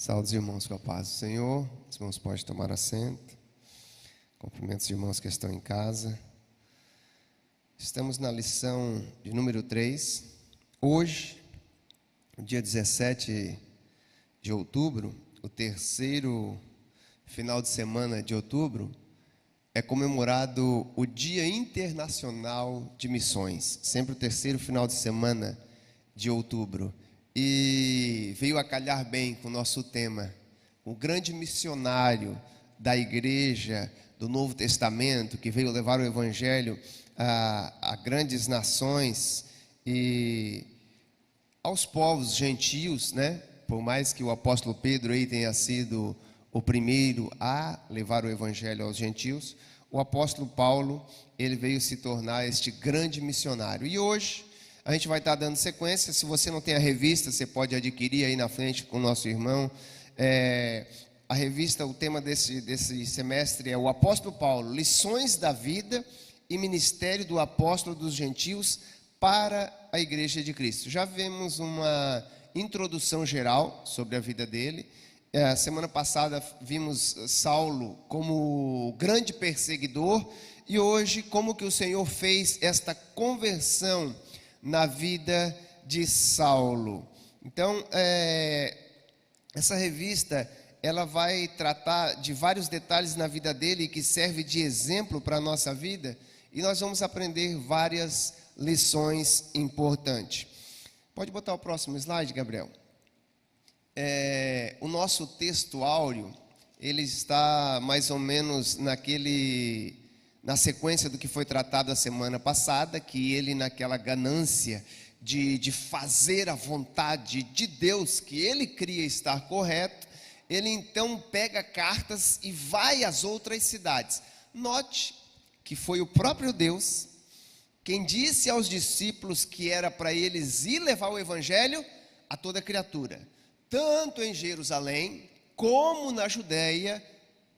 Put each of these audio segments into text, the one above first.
Saúde os irmãos com a paz do Senhor. Os irmãos podem tomar assento. Cumprimento os irmãos que estão em casa. Estamos na lição de número 3. Hoje, dia 17 de outubro, o terceiro final de semana de outubro, é comemorado o Dia Internacional de Missões. Sempre o terceiro final de semana de outubro. E veio a calhar bem com o nosso tema, o grande missionário da igreja do Novo Testamento, que veio levar o evangelho a grandes nações e aos povos gentios, né? Por mais que o apóstolo Pedro aí tenha sido o primeiro a levar o evangelho aos gentios, o apóstolo Paulo, ele veio se tornar este grande missionário. E hoje a gente vai estar dando sequência. Se você não tem a revista, você pode adquirir aí na frente com o nosso irmão. A revista, o tema desse semestre é o apóstolo Paulo, lições da vida e ministério do apóstolo dos gentios para a igreja de Cristo. Já vimos uma introdução geral sobre a vida dele. Semana passada vimos Saulo como grande perseguidor e hoje como que o Senhor fez esta conversão na vida de Saulo. Então, essa revista, ela vai tratar de vários detalhes na vida dele que serve de exemplo para a nossa vida, e nós vamos aprender várias lições importantes. Pode botar o próximo slide, Gabriel? O nosso texto áureo, ele está mais ou menos na sequência do que foi tratado a semana passada, que ele, naquela ganância de fazer a vontade de Deus, que ele cria estar correto, ele então pega cartas e vai às outras cidades. Note que foi o próprio Deus quem disse aos discípulos que era para eles ir levar o evangelho a toda criatura, tanto em Jerusalém, como na Judéia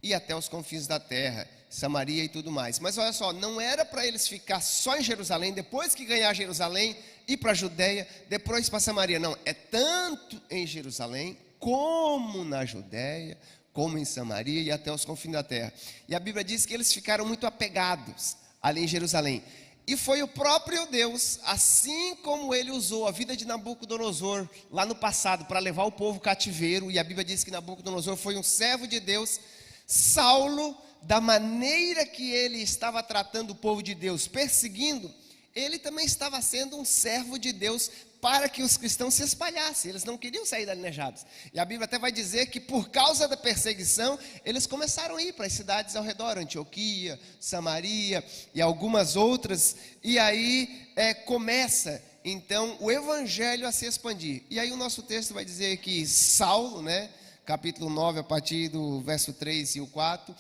e até os confins da terra, Samaria e tudo mais. Mas olha só, não era para eles ficar só em Jerusalém, depois que ganhar Jerusalém, ir para a Judéia, depois para Samaria. Não, é tanto em Jerusalém, como na Judéia, como em Samaria e até os confins da terra. E a Bíblia diz que eles ficaram muito apegados ali em Jerusalém. E foi o próprio Deus, assim como ele usou a vida de Nabucodonosor lá no passado para levar o povo cativeiro, e a Bíblia diz que Nabucodonosor foi um servo de Deus. Saulo, da maneira que ele estava tratando o povo de Deus, perseguindo, ele também estava sendo um servo de Deus para que os cristãos se espalhassem. Eles não queriam sair dalinejados. E a Bíblia até vai dizer que por causa da perseguição, eles começaram a ir para as cidades ao redor, Antioquia, Samaria e algumas outras. E aí começa então o evangelho a se expandir. E aí o nosso texto vai dizer que Saulo, né, capítulo 9, a partir do verso 3 e o 4,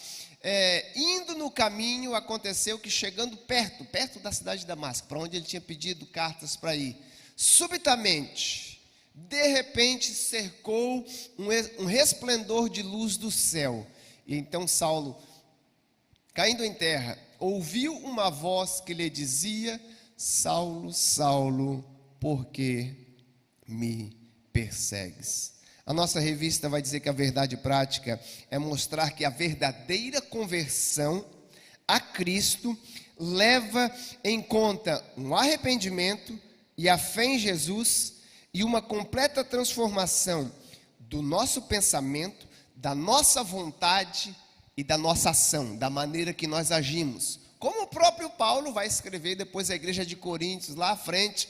indo no caminho, aconteceu que chegando perto da cidade de Damasco, para onde ele tinha pedido cartas para ir, subitamente, de repente, cercou um resplendor de luz do céu. E então Saulo, caindo em terra, ouviu uma voz que lhe dizia: Saulo, Saulo, por que me persegues? A nossa revista vai dizer que a verdade prática é mostrar que a verdadeira conversão a Cristo leva em conta um arrependimento e a fé em Jesus e uma completa transformação do nosso pensamento, da nossa vontade e da nossa ação, da maneira que nós agimos. Como o próprio Paulo vai escrever depois à igreja de Coríntios, lá à frente: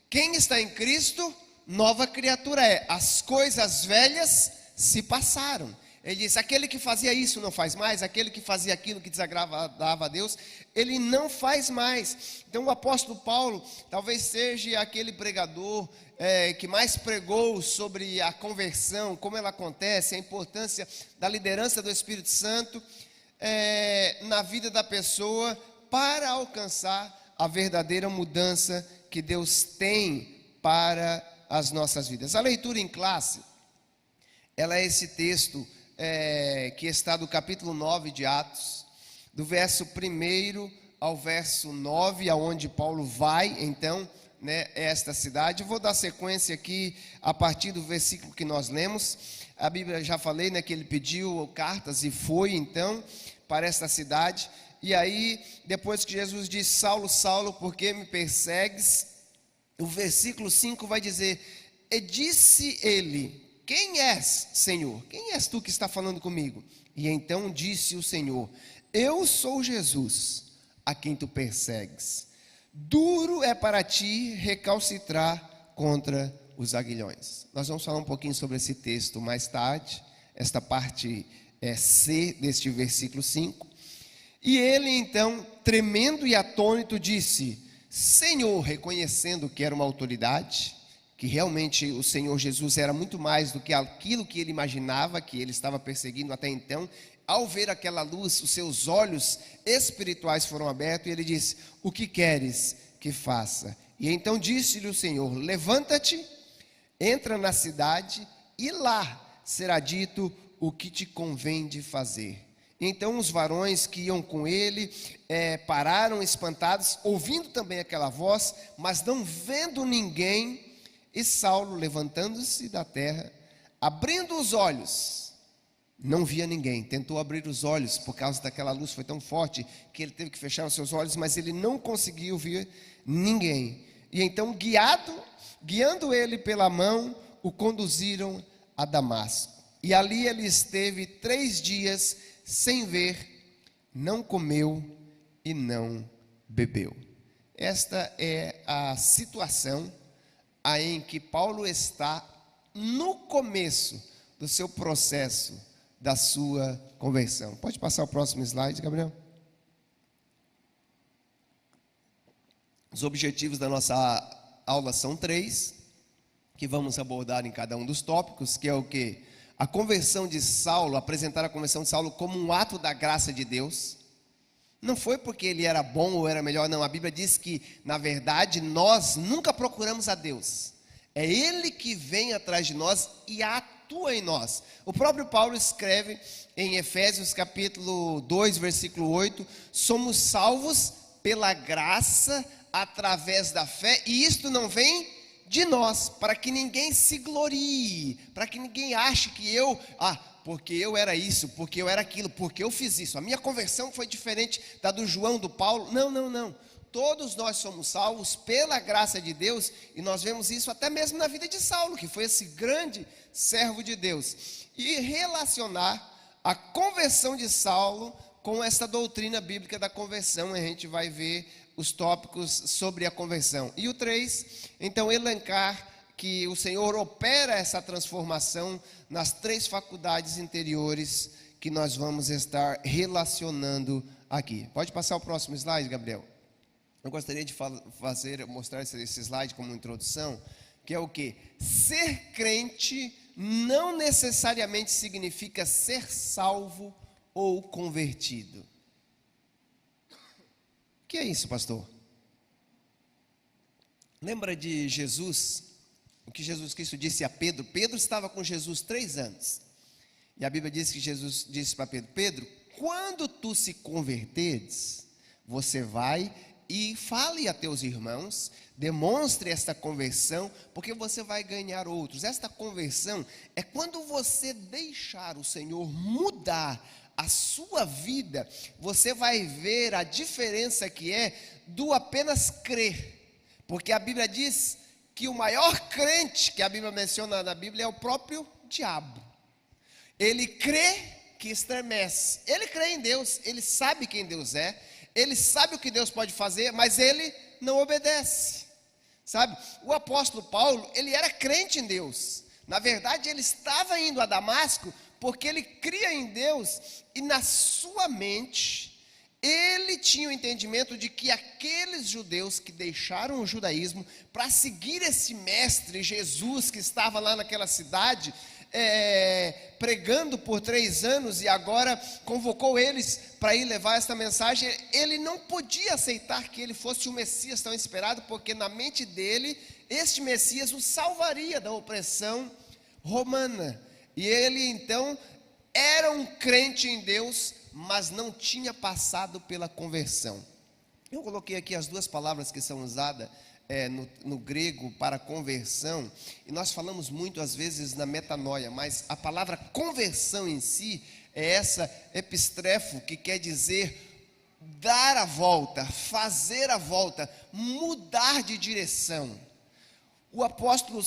quem está em Cristo, nova criatura é, as coisas velhas se passaram. Ele diz: aquele que fazia isso não faz mais, aquele que fazia aquilo que desagradava a Deus, ele não faz mais. Então o apóstolo Paulo talvez seja aquele pregador que mais pregou sobre a conversão, como ela acontece, a importância da liderança do Espírito Santo na vida da pessoa para alcançar a verdadeira mudança que Deus tem para as nossas vidas. A leitura em classe, ela é esse texto que está do capítulo 9 de Atos, do verso 1 ao verso 9, aonde Paulo vai, então, esta cidade. Vou dar sequência aqui a partir do versículo que nós lemos. A Bíblia, já falei, né, que ele pediu cartas e foi então para esta cidade. E aí, depois que Jesus diz: Saulo, Saulo, por que me persegues? O versículo 5 vai dizer: e disse ele: quem és, Senhor? Quem és tu que está falando comigo? E então disse o Senhor: eu sou Jesus, a quem tu persegues. Duro é para ti recalcitrar contra os aguilhões. Nós vamos falar um pouquinho sobre esse texto mais tarde, esta parte C deste versículo 5. E ele então, tremendo e atônito, disse: Senhor, reconhecendo que era uma autoridade, que realmente o Senhor Jesus era muito mais do que aquilo que ele imaginava, que ele estava perseguindo até então. Ao ver aquela luz, os seus olhos espirituais foram abertos e ele disse: o que queres que faça? E então disse-lhe o Senhor: levanta-te, entra na cidade e lá será dito o que te convém de fazer. Então os varões que iam com ele pararam espantados, ouvindo também aquela voz, mas não vendo ninguém. E Saulo, levantando-se da terra, abrindo os olhos, não via ninguém. Tentou abrir os olhos, por causa daquela luz foi tão forte que ele teve que fechar os seus olhos, mas ele não conseguiu ver ninguém. E então, guiando ele pela mão, o conduziram a Damasco. E ali ele esteve 3 dias sem ver, não comeu e não bebeu. Esta é a situação em que Paulo está no começo do seu processo, da sua conversão. Pode passar o próximo slide, Gabriel? Os objetivos da nossa aula são 3, que vamos abordar em cada um dos tópicos, que é o quê? A conversão de Saulo, apresentar a conversão de Saulo como um ato da graça de Deus. Não foi porque ele era bom ou era melhor, não. A Bíblia diz que, na verdade, nós nunca procuramos a Deus. É Ele que vem atrás de nós e atua em nós. O próprio Paulo escreve em Efésios capítulo 2, versículo 8, somos salvos pela graça através da fé, e isto não vem de nós, para que ninguém se glorie, para que ninguém ache que porque eu era isso, porque eu era aquilo, porque eu fiz isso. A minha conversão foi diferente da do João, do Paulo. Não. Todos nós somos salvos pela graça de Deus, e nós vemos isso até mesmo na vida de Saulo, que foi esse grande servo de Deus. E relacionar a conversão de Saulo com essa doutrina bíblica da conversão, a gente vai ver os tópicos sobre a conversão. E o 3, então, elencar que o Senhor opera essa transformação nas 3 faculdades interiores que nós vamos estar relacionando aqui. Pode passar o próximo slide, Gabriel? Eu gostaria de mostrar esse slide como introdução, que é o quê? Ser crente não necessariamente significa ser salvo ou convertido. O que é isso, pastor? Lembra de Jesus? O que Jesus Cristo disse a Pedro? Pedro estava com Jesus 3 anos. E a Bíblia diz que Jesus disse para Pedro: Pedro, quando tu se converteres, você vai e fale a teus irmãos, demonstre esta conversão, porque você vai ganhar outros. Esta conversão é quando você deixar o Senhor mudar a sua vida, você vai ver a diferença que é do apenas crer. Porque a Bíblia diz que o maior crente que a Bíblia menciona na Bíblia é o próprio diabo. Ele crê que estremece, ele crê em Deus, ele sabe quem Deus é, ele sabe o que Deus pode fazer, mas ele não obedece, sabe? O apóstolo Paulo, ele era crente em Deus. Na verdade, ele estava indo a Damasco porque ele cria em Deus, e na sua mente ele tinha o entendimento de que aqueles judeus que deixaram o judaísmo para seguir esse mestre Jesus, que estava lá naquela cidade, pregando por 3 anos, e agora convocou eles para ir levar esta mensagem, ele não podia aceitar que ele fosse o Messias tão esperado, porque na mente dele, este Messias o salvaria da opressão romana. E ele então era um crente em Deus, mas não tinha passado pela conversão. Eu coloquei aqui as 2 palavras que são usadas no grego para conversão, e nós falamos muito às vezes na metanoia, mas a palavra conversão em si é essa epistrefo, que quer dizer dar a volta, fazer a volta, mudar de direção. O apóstolo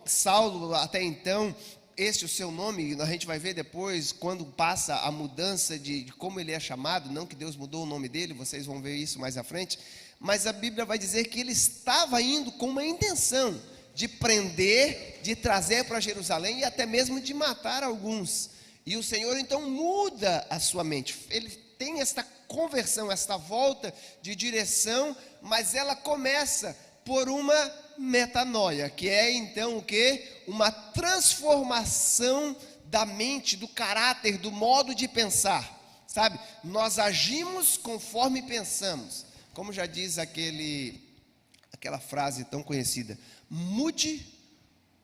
Saulo, até então, esse é o seu nome, a gente vai ver depois, quando passa a mudança de como ele é chamado, não que Deus mudou o nome dele, vocês vão ver isso mais à frente, mas a Bíblia vai dizer que ele estava indo com uma intenção de prender, de trazer para Jerusalém e até mesmo de matar alguns. E o Senhor então muda a sua mente, ele tem esta conversão, esta volta de direção, mas ela começa por uma metanoia, que é então o quê? Uma transformação da mente, do caráter, do modo de pensar, sabe? Nós agimos conforme pensamos, como já diz aquela frase tão conhecida: mude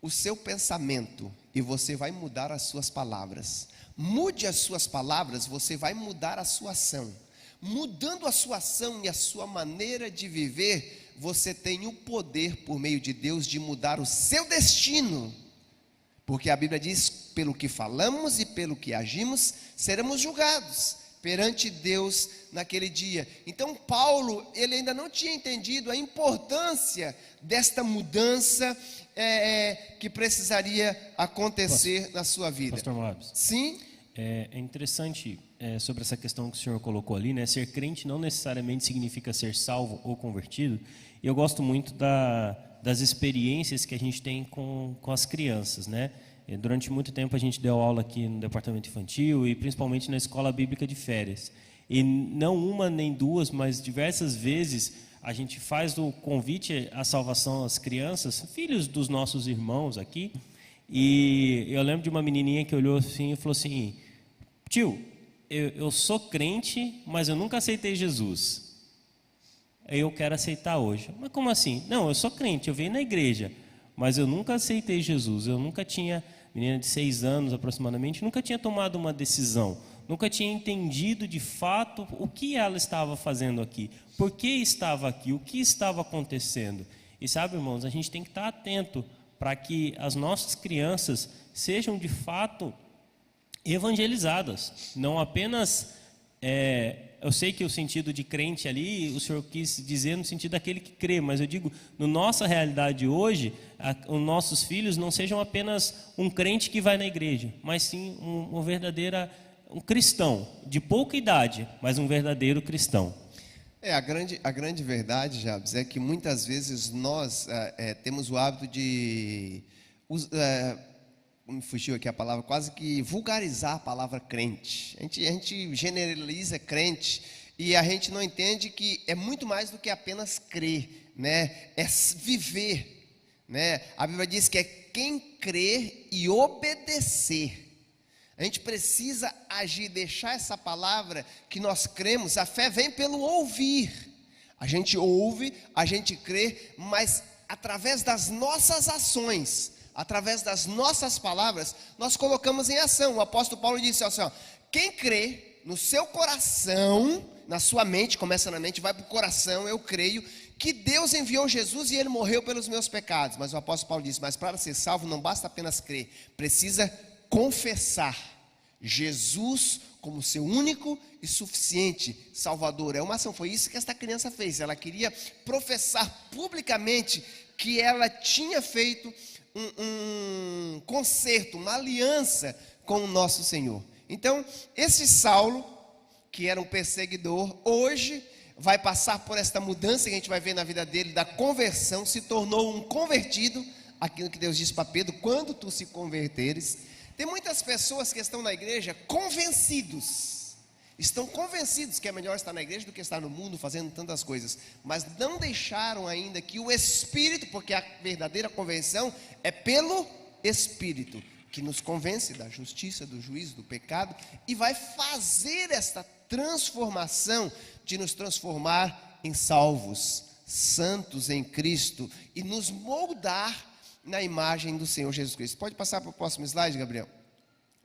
o seu pensamento e você vai mudar as suas palavras. Mude as suas palavras, você vai mudar a sua ação. Mudando a sua ação e a sua maneira de viver, você tem o poder, por meio de Deus, de mudar o seu destino. Porque a Bíblia diz: pelo que falamos e pelo que agimos, seremos julgados perante Deus naquele dia. Então Paulo, ele ainda não tinha entendido a importância desta mudança que precisaria acontecer na sua vida. Pastor Moabs. Sim? É interessante sobre essa questão que o senhor colocou ali, né? Ser crente não necessariamente significa ser salvo ou convertido. E eu gosto muito das experiências que a gente tem com as crianças, né? Durante muito tempo a gente deu aula aqui no departamento infantil e principalmente na escola bíblica de férias. E não uma nem duas, mas diversas vezes a gente faz o convite à salvação às crianças, filhos dos nossos irmãos aqui. E eu lembro de uma menininha que olhou assim e falou assim: tio, eu sou crente, mas eu nunca aceitei Jesus. Eu quero aceitar hoje. Mas como assim? Não, eu sou crente, eu venho na igreja, mas eu nunca aceitei Jesus. Eu nunca tinha, menina de 6 anos aproximadamente, nunca tinha tomado uma decisão, nunca tinha entendido de fato o que ela estava fazendo aqui, por que estava aqui, o que estava acontecendo. E sabe, irmãos, a gente tem que estar atento para que as nossas crianças sejam de fato evangelizadas, não apenas, eu sei que o sentido de crente ali, o senhor quis dizer no sentido daquele que crê, mas eu digo, na nossa realidade hoje, os nossos filhos não sejam apenas um crente que vai na igreja, mas sim um cristão, de pouca idade, mas um verdadeiro cristão. A grande verdade, Jabes, é que muitas vezes nós temos o hábito de, me fugiu aqui a palavra, quase que vulgarizar a palavra crente. A gente generaliza crente e a gente não entende que é muito mais do que apenas crer, né? É viver, né? A Bíblia diz que é quem crer e obedecer. A gente precisa agir, deixar essa palavra que nós cremos. A fé vem pelo ouvir. A gente ouve, a gente crê, mas através das nossas ações, através das nossas palavras, nós colocamos em ação. O apóstolo Paulo disse assim: ó, quem crê no seu coração, na sua mente, começa na mente, vai para o coração, eu creio que Deus enviou Jesus e ele morreu pelos meus pecados. Mas o apóstolo Paulo disse: mas para ser salvo não basta apenas crer, precisa confessar Jesus como seu único e suficiente Salvador. É uma ação, foi isso que esta criança fez. Ela queria professar publicamente que ela tinha feito um concerto, uma aliança com o nosso Senhor. Então, esse Saulo, que era um perseguidor, hoje vai passar por esta mudança que a gente vai ver na vida dele, da conversão, se tornou um convertido, aquilo que Deus disse para Pedro: quando tu se converteres. Tem muitas pessoas que estão na igreja estão convencidos que é melhor estar na igreja do que estar no mundo fazendo tantas coisas, mas não deixaram ainda que o Espírito, porque a verdadeira convenção é pelo Espírito, que nos convence da justiça, do juízo, do pecado, e vai fazer esta transformação de nos transformar em salvos, santos em Cristo, e nos moldar na imagem do Senhor Jesus Cristo. Pode passar para o próximo slide, Gabriel?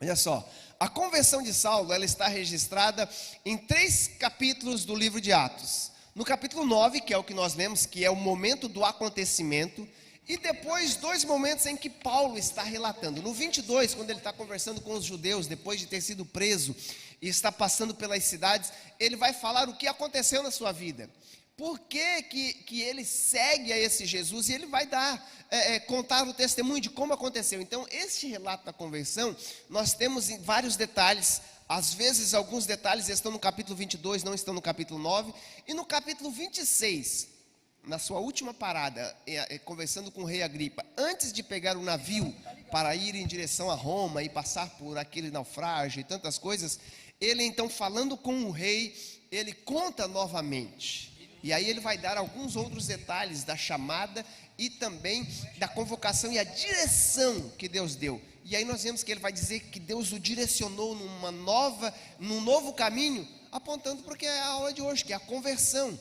Olha só, a conversão de Saulo, ela está registrada em 3 capítulos do livro de Atos. No capítulo 9, que é o que nós lemos, que é o momento do acontecimento, e depois 2 momentos em que Paulo está relatando. No 22, quando ele está conversando com os judeus, depois de ter sido preso, e está passando pelas cidades, ele vai falar o que aconteceu na sua vida. Por que ele segue a esse Jesus, e ele vai contar o testemunho de como aconteceu. Então, este relato da conversão, nós temos vários detalhes. Às vezes, alguns detalhes estão no capítulo 22, não estão no capítulo 9. E no capítulo 26, na sua última parada, conversando com o rei Agripa, antes de pegar o navio para ir em direção a Roma e passar por aquele naufrágio e tantas coisas, ele então, falando com o rei, ele conta novamente. E aí ele vai dar alguns outros detalhes da chamada e também da convocação e a direção que Deus deu. E aí nós vemos que ele vai dizer que Deus o direcionou num novo caminho, apontando para o que é a aula de hoje, que é a conversão.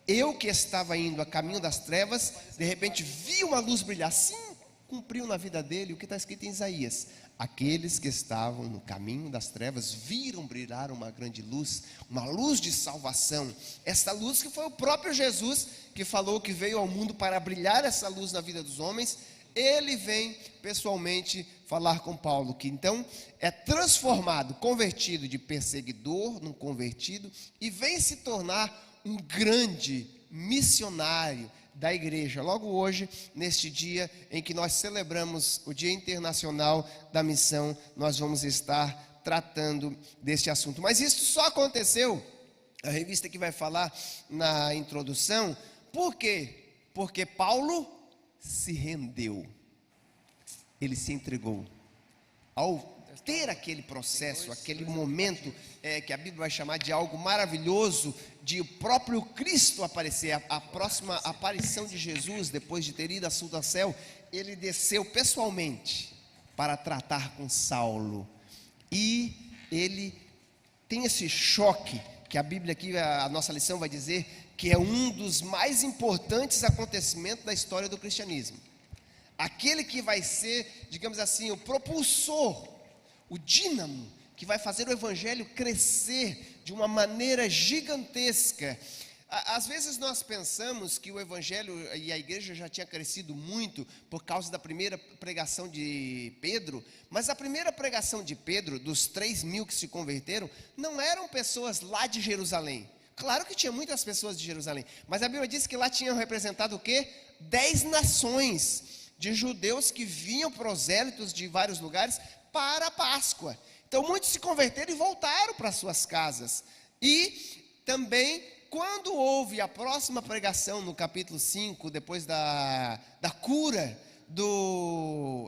Eu que estava indo a caminho das trevas, de repente vi uma luz brilhar. Sim, cumpriu na vida dele o que está escrito em Isaías: aqueles que estavam no caminho das trevas viram brilhar uma grande luz, uma luz de salvação. Essa luz que foi o próprio Jesus que falou que veio ao mundo para brilhar essa luz na vida dos homens. Ele vem pessoalmente falar com Paulo, que então é transformado, convertido de perseguidor num convertido, e vem se tornar um grande missionário da igreja. Logo hoje, neste dia em que nós celebramos o Dia Internacional da Missão, nós vamos estar tratando deste assunto. Mas isso só aconteceu, a revista que vai falar na introdução, por quê? Porque Paulo se rendeu, ele se entregou. Ao ter aquele processo, aquele momento que a Bíblia vai chamar de algo maravilhoso, de o próprio Cristo aparecer, a próxima aparição de Jesus, depois de ter ido assunto ao céu, ele desceu pessoalmente para tratar com Saulo, e ele tem esse choque, que a Bíblia aqui, a nossa lição vai dizer, que é um dos mais importantes acontecimentos da história do cristianismo. Aquele que vai ser, digamos assim, o propulsor, o dínamo, que vai fazer o evangelho crescer de uma maneira gigantesca. Às vezes nós pensamos que o evangelho e a igreja já tinha crescido muito por causa da primeira pregação de Pedro, mas a primeira pregação de Pedro, dos 3.000 que se converteram, não eram pessoas lá de Jerusalém. Claro que tinha muitas pessoas de Jerusalém, mas a Bíblia diz que lá tinham representado o quê? 10 nações de judeus que vinham prosélitos de vários lugares para a Páscoa. Então muitos se converteram e voltaram para suas casas. E também, quando houve a próxima pregação no capítulo 5, depois da cura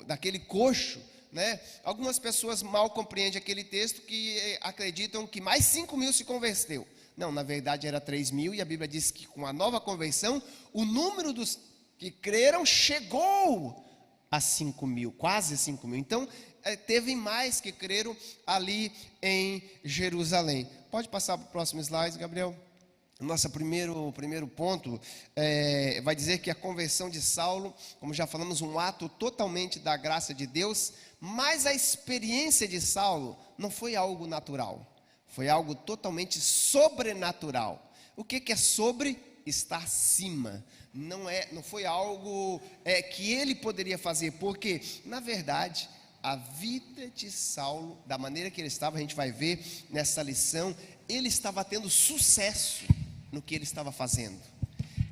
daquele coxo, né? Algumas pessoas mal compreendem aquele texto, que acreditam que mais 5.000 se converteu. Não, na verdade era 3.000, e a Bíblia diz que com a nova conversão, o número dos que creram chegou a 5.000, quase 5.000. Então, teve mais que creram ali em Jerusalém. Pode passar para o próximo slide, Gabriel? Nosso primeiro ponto vai dizer que a conversão de Saulo, como já falamos, um ato totalmente da graça de Deus, mas a experiência de Saulo não foi algo natural, foi algo totalmente sobrenatural. O que é sobre? Está acima. Não foi algo que ele poderia fazer, porque, na verdade, a vida de Saulo, da maneira que ele estava, a gente vai ver nessa lição, ele estava tendo sucesso no que ele estava fazendo.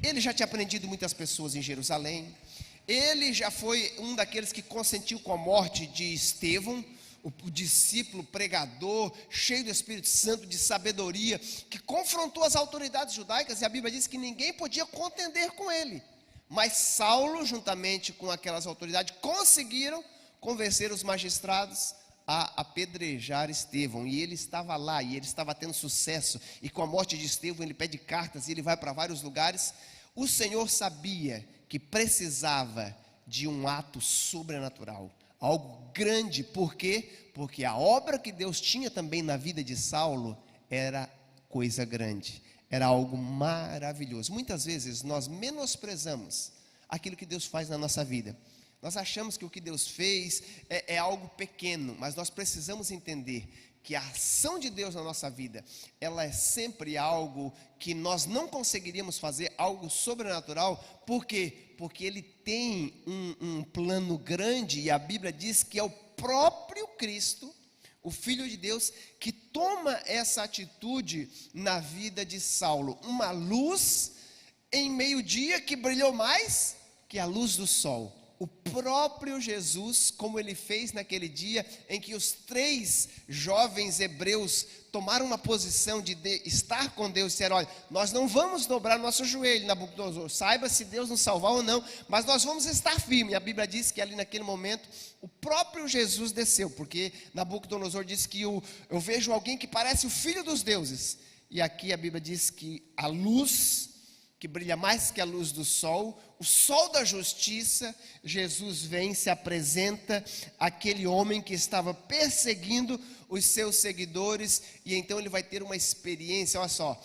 Ele já tinha aprendido muitas pessoas em Jerusalém, ele já foi um daqueles que consentiu com a morte de Estevão, o discípulo pregador, cheio do Espírito Santo, de sabedoria, que confrontou as autoridades judaicas, e a Bíblia diz que ninguém podia contender com ele. Mas Saulo, juntamente com aquelas autoridades, conseguiram convencer os magistrados a apedrejar Estevão, e ele estava lá, e ele estava tendo sucesso, e com a morte de Estevão ele pede cartas, e ele vai para vários lugares. O Senhor sabia que precisava de um ato sobrenatural, algo grande. Por quê? Porque a obra que Deus tinha também na vida de Saulo era coisa grande, era algo maravilhoso. Muitas vezes nós menosprezamos aquilo que Deus faz na nossa vida. Nós achamos que o que Deus fez é algo pequeno, mas nós precisamos entender que a ação de Deus na nossa vida, ela é sempre algo que nós não conseguiríamos fazer, algo sobrenatural. Por quê? Porque Ele tem um plano grande, e a Bíblia diz que é o próprio Cristo, o Filho de Deus, que toma essa atitude na vida de Saulo. Uma luz em meio-dia que brilhou mais que a luz do sol. O próprio Jesus, como Ele fez naquele dia em que os 3 jovens hebreus tomaram uma posição de estar com Deus e disseram: olha, nós não vamos dobrar nosso joelho, Nabucodonosor, saiba se Deus nos salvar ou não, mas nós vamos estar firmes. E a Bíblia diz que ali naquele momento o próprio Jesus desceu, porque Nabucodonosor disse que eu vejo alguém que parece o filho dos deuses. E aqui a Bíblia diz que a luz que brilha mais que a luz do sol, o sol da justiça, Jesus vem, se apresenta àquele homem que estava perseguindo os seus seguidores, e então ele vai ter uma experiência. Olha só,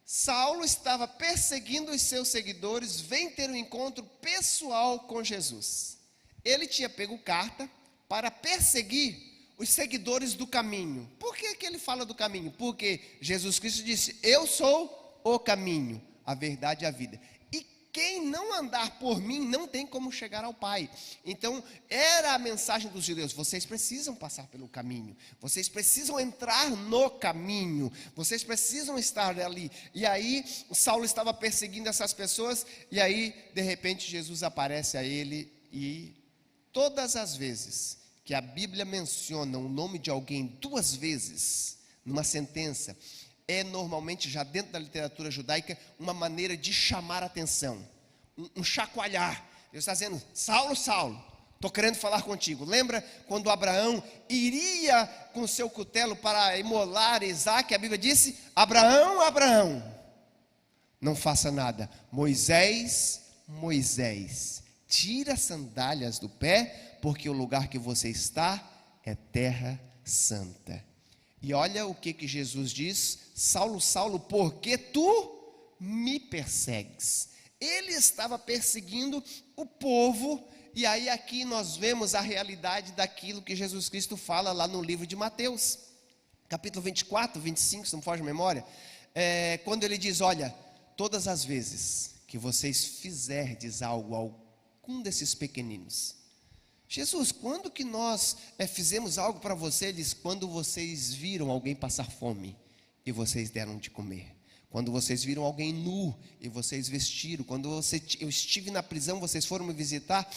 Saulo estava perseguindo os seus seguidores, vem ter um encontro pessoal com Jesus. Ele tinha pego carta para perseguir os seguidores do caminho. Por que ele fala do caminho? Porque Jesus Cristo disse: eu sou o caminho, a verdade e a vida. E quem não andar por mim não tem como chegar ao Pai. Então, era a mensagem dos judeus: vocês precisam passar pelo caminho, vocês precisam entrar no caminho, vocês precisam estar ali. E aí, Saulo estava perseguindo essas pessoas, e aí, de repente, Jesus aparece a ele, e todas as vezes que a Bíblia menciona o nome de alguém 2 vezes, numa sentença, é normalmente, já dentro da literatura judaica, uma maneira de chamar a atenção, um chacoalhar. Deus está dizendo: Saulo, Saulo, estou querendo falar contigo. Lembra quando Abraão iria com seu cutelo para imolar Isaque? A Bíblia disse: Abraão, Abraão, não faça nada. Moisés, Moisés, tira as sandálias do pé, porque o lugar que você está é terra santa. E olha o que Jesus diz: Saulo, Saulo, por que tu me persegues? Ele estava perseguindo o povo. E aí aqui nós vemos a realidade daquilo que Jesus Cristo fala lá no livro de Mateus, capítulo 24, 25, se não foge a memória, quando ele diz: olha, todas as vezes que vocês fizerdes algo a algum desses pequeninos. Jesus, quando que nós fizemos algo para você? Ele diz: quando vocês viram alguém passar fome e vocês deram de comer. Quando vocês viram alguém nu e vocês vestiram. Quando eu estive na prisão, vocês foram me visitar.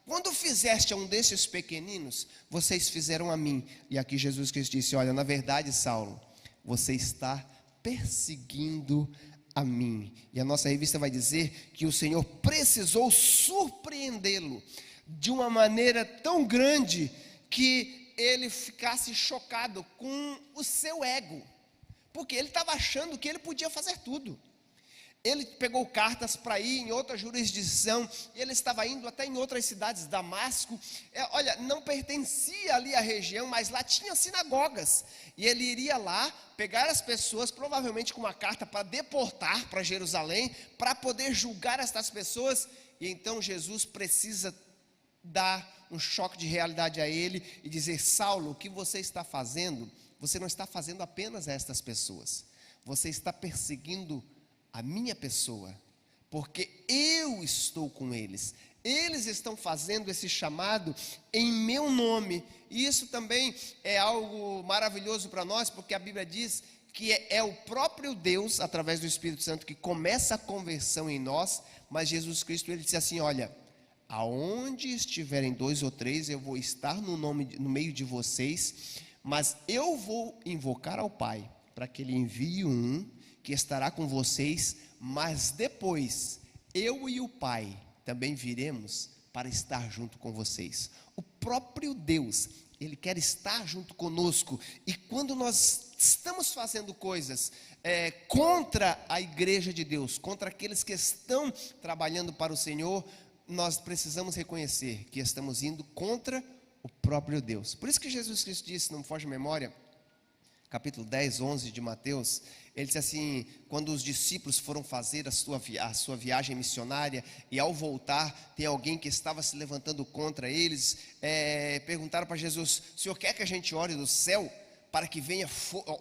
Quando fizeste a um desses pequeninos, vocês fizeram a mim. E aqui Jesus Cristo disse: olha, na verdade, Saulo, você está perseguindo a mim. E a nossa revista vai dizer que o Senhor precisou surpreendê-lo de uma maneira tão grande que ele ficasse chocado com o seu ego, porque ele estava achando que ele podia fazer tudo. Ele pegou cartas para ir em outra jurisdição, ele estava indo até em outras cidades, Damasco, olha, não pertencia ali à região, mas lá tinha sinagogas, e ele iria lá, pegar as pessoas, provavelmente com uma carta para deportar para Jerusalém, para poder julgar estas pessoas. E então Jesus precisa dar um choque de realidade a ele e dizer: Saulo, o que você está fazendo, você não está fazendo apenas a estas pessoas, você está perseguindo a minha pessoa, porque eu estou com eles, eles estão fazendo esse chamado em meu nome. E isso também é algo maravilhoso para nós, porque a Bíblia diz que é o próprio Deus, através do Espírito Santo, que começa a conversão em nós. Mas Jesus Cristo, ele disse assim: olha, aonde estiverem 2 ou 3, eu vou estar no meio de vocês, mas eu vou invocar ao Pai, para que Ele envie um, que estará com vocês, mas depois, eu e o Pai também viremos para estar junto com vocês. O próprio Deus, Ele quer estar junto conosco, e quando nós estamos fazendo coisas contra a igreja de Deus, contra aqueles que estão trabalhando para o Senhor, nós precisamos reconhecer que estamos indo contra o próprio Deus. Por isso que Jesus Cristo disse, não me foge a memória, capítulo 10, 11 de Mateus, ele disse assim, quando os discípulos foram fazer a sua viagem missionária, e ao voltar, tem alguém que estava se levantando contra eles, perguntaram para Jesus: o Senhor quer que a gente ore do céu para que venha,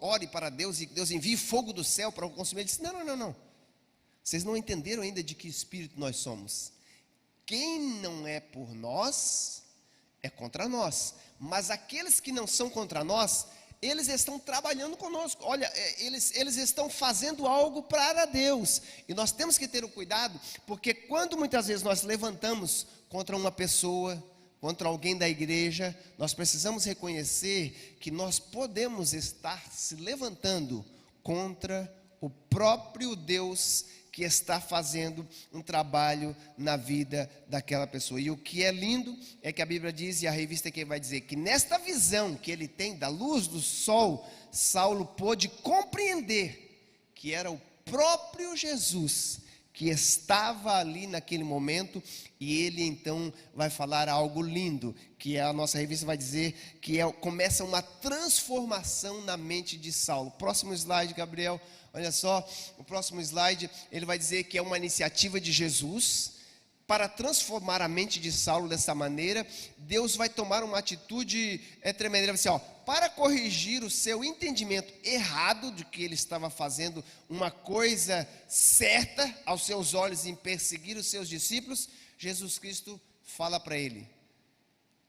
ore para Deus e Deus envie fogo do céu para o consumir. Ele disse: não. Vocês não entenderam ainda de que espírito nós somos. Quem não é por nós, é contra nós. Mas aqueles que não são contra nós, eles estão trabalhando conosco. Olha, eles estão fazendo algo para Deus. E nós temos que ter o cuidado, porque quando muitas vezes nós levantamos contra uma pessoa, contra alguém da igreja, nós precisamos reconhecer que nós podemos estar se levantando contra o próprio Deus que está fazendo um trabalho na vida daquela pessoa. E o que é lindo é que a Bíblia diz, e a revista que vai dizer, que nesta visão que ele tem da luz do sol, Saulo pôde compreender que era o próprio Jesus que estava ali naquele momento, e ele então vai falar algo lindo, que a nossa revista vai dizer que começa uma transformação na mente de Saulo. Próximo slide, Gabriel. Olha só, o próximo slide, ele vai dizer que é uma iniciativa de Jesus para transformar a mente de Saulo dessa maneira. Deus vai tomar uma atitude tremenda. Ele vai dizer, para corrigir o seu entendimento errado de que ele estava fazendo uma coisa certa aos seus olhos em perseguir os seus discípulos, Jesus Cristo fala para ele: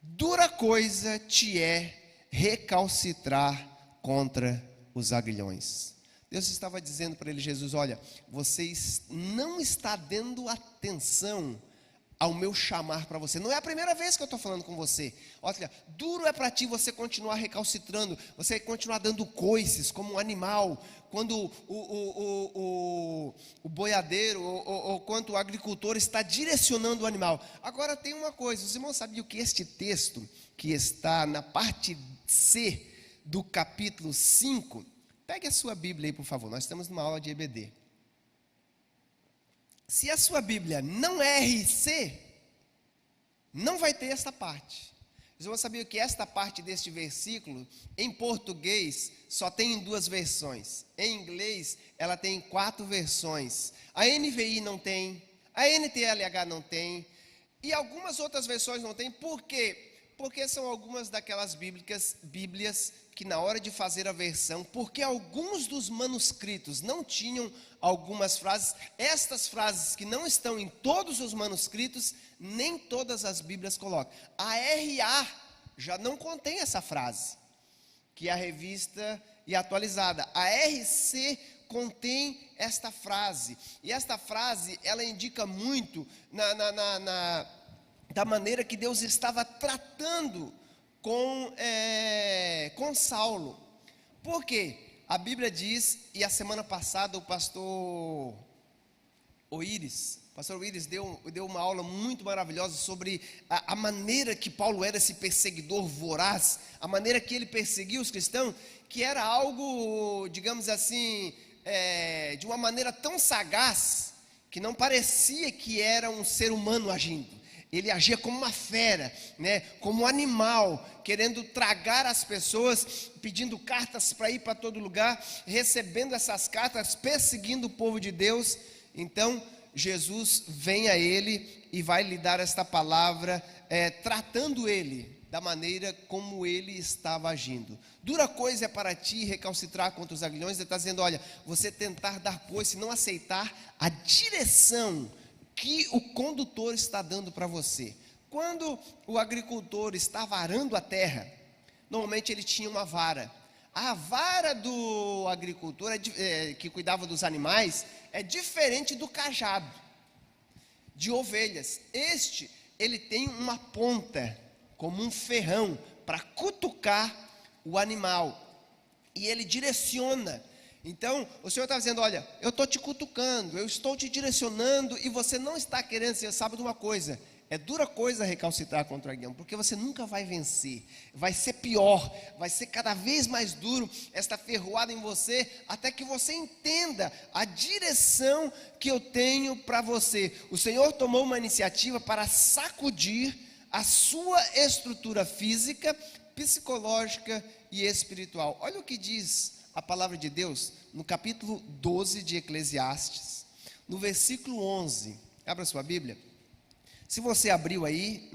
dura coisa te é recalcitrar contra os aguilhões. Deus estava dizendo para ele, Jesus: olha, vocês não está dando atenção ao meu chamar para você. Não é a primeira vez que eu estou falando com você. Olha, duro é para ti você continuar recalcitrando, você continuar dando coices como um animal, quando o boiadeiro ou quando o agricultor está direcionando o animal. Agora tem uma coisa, os irmãos sabiam que este texto, que está na parte C do capítulo 5, pegue a sua Bíblia aí, por favor, nós estamos numa aula de EBD. Se a sua Bíblia não é RC, não vai ter esta parte. Vocês vão saber que esta parte deste versículo, em português, só tem em 2 versões. Em inglês, ela tem 4 versões. A NVI não tem, a NTLH não tem, e algumas outras versões não tem. Por quê? Porque são algumas daquelas Bíblias que na hora de fazer a versão, porque alguns dos manuscritos não tinham algumas frases, estas frases que não estão em todos os manuscritos, nem todas as Bíblias colocam. A RA já não contém essa frase, que é a revista e atualizada. A RC contém esta frase, e esta frase, ela indica muito da maneira que Deus estava tratando com Saulo. Por quê? A Bíblia diz, e a semana passada o pastor Oíris deu uma aula muito maravilhosa sobre a maneira que Paulo era esse perseguidor voraz, a maneira que ele perseguia os cristãos, que era algo, digamos assim, de uma maneira tão sagaz, que não parecia que era um ser humano agindo. Ele agia como uma fera, como um animal, querendo tragar as pessoas, pedindo cartas para ir para todo lugar, recebendo essas cartas, perseguindo o povo de Deus. Então, Jesus vem a ele e vai lhe dar esta palavra, tratando ele da maneira como ele estava agindo. Dura coisa é para ti recalcitrar contra os aguilhões. Ele está dizendo, olha, você tentar dar coice, não aceitar a direção que o condutor está dando para você. Quando o agricultor estava arando a terra, normalmente ele tinha uma vara. A vara do agricultor, que cuidava dos animais, é diferente do cajado de ovelhas. Ele tem uma ponta, como um ferrão, para cutucar o animal, e ele direciona. Então, o Senhor está dizendo, olha, eu estou te cutucando, eu estou te direcionando, e você não está querendo, você sabe de uma coisa, é dura coisa recalcitrar contra o aguilhão, porque você nunca vai vencer, vai ser pior, vai ser cada vez mais duro, esta ferroada em você, até que você entenda a direção que eu tenho para você. O Senhor tomou uma iniciativa para sacudir a sua estrutura física, psicológica e espiritual. Olha o que diz a palavra de Deus no capítulo 12 de Eclesiastes, no versículo 11. Abra sua Bíblia. Se você abriu aí,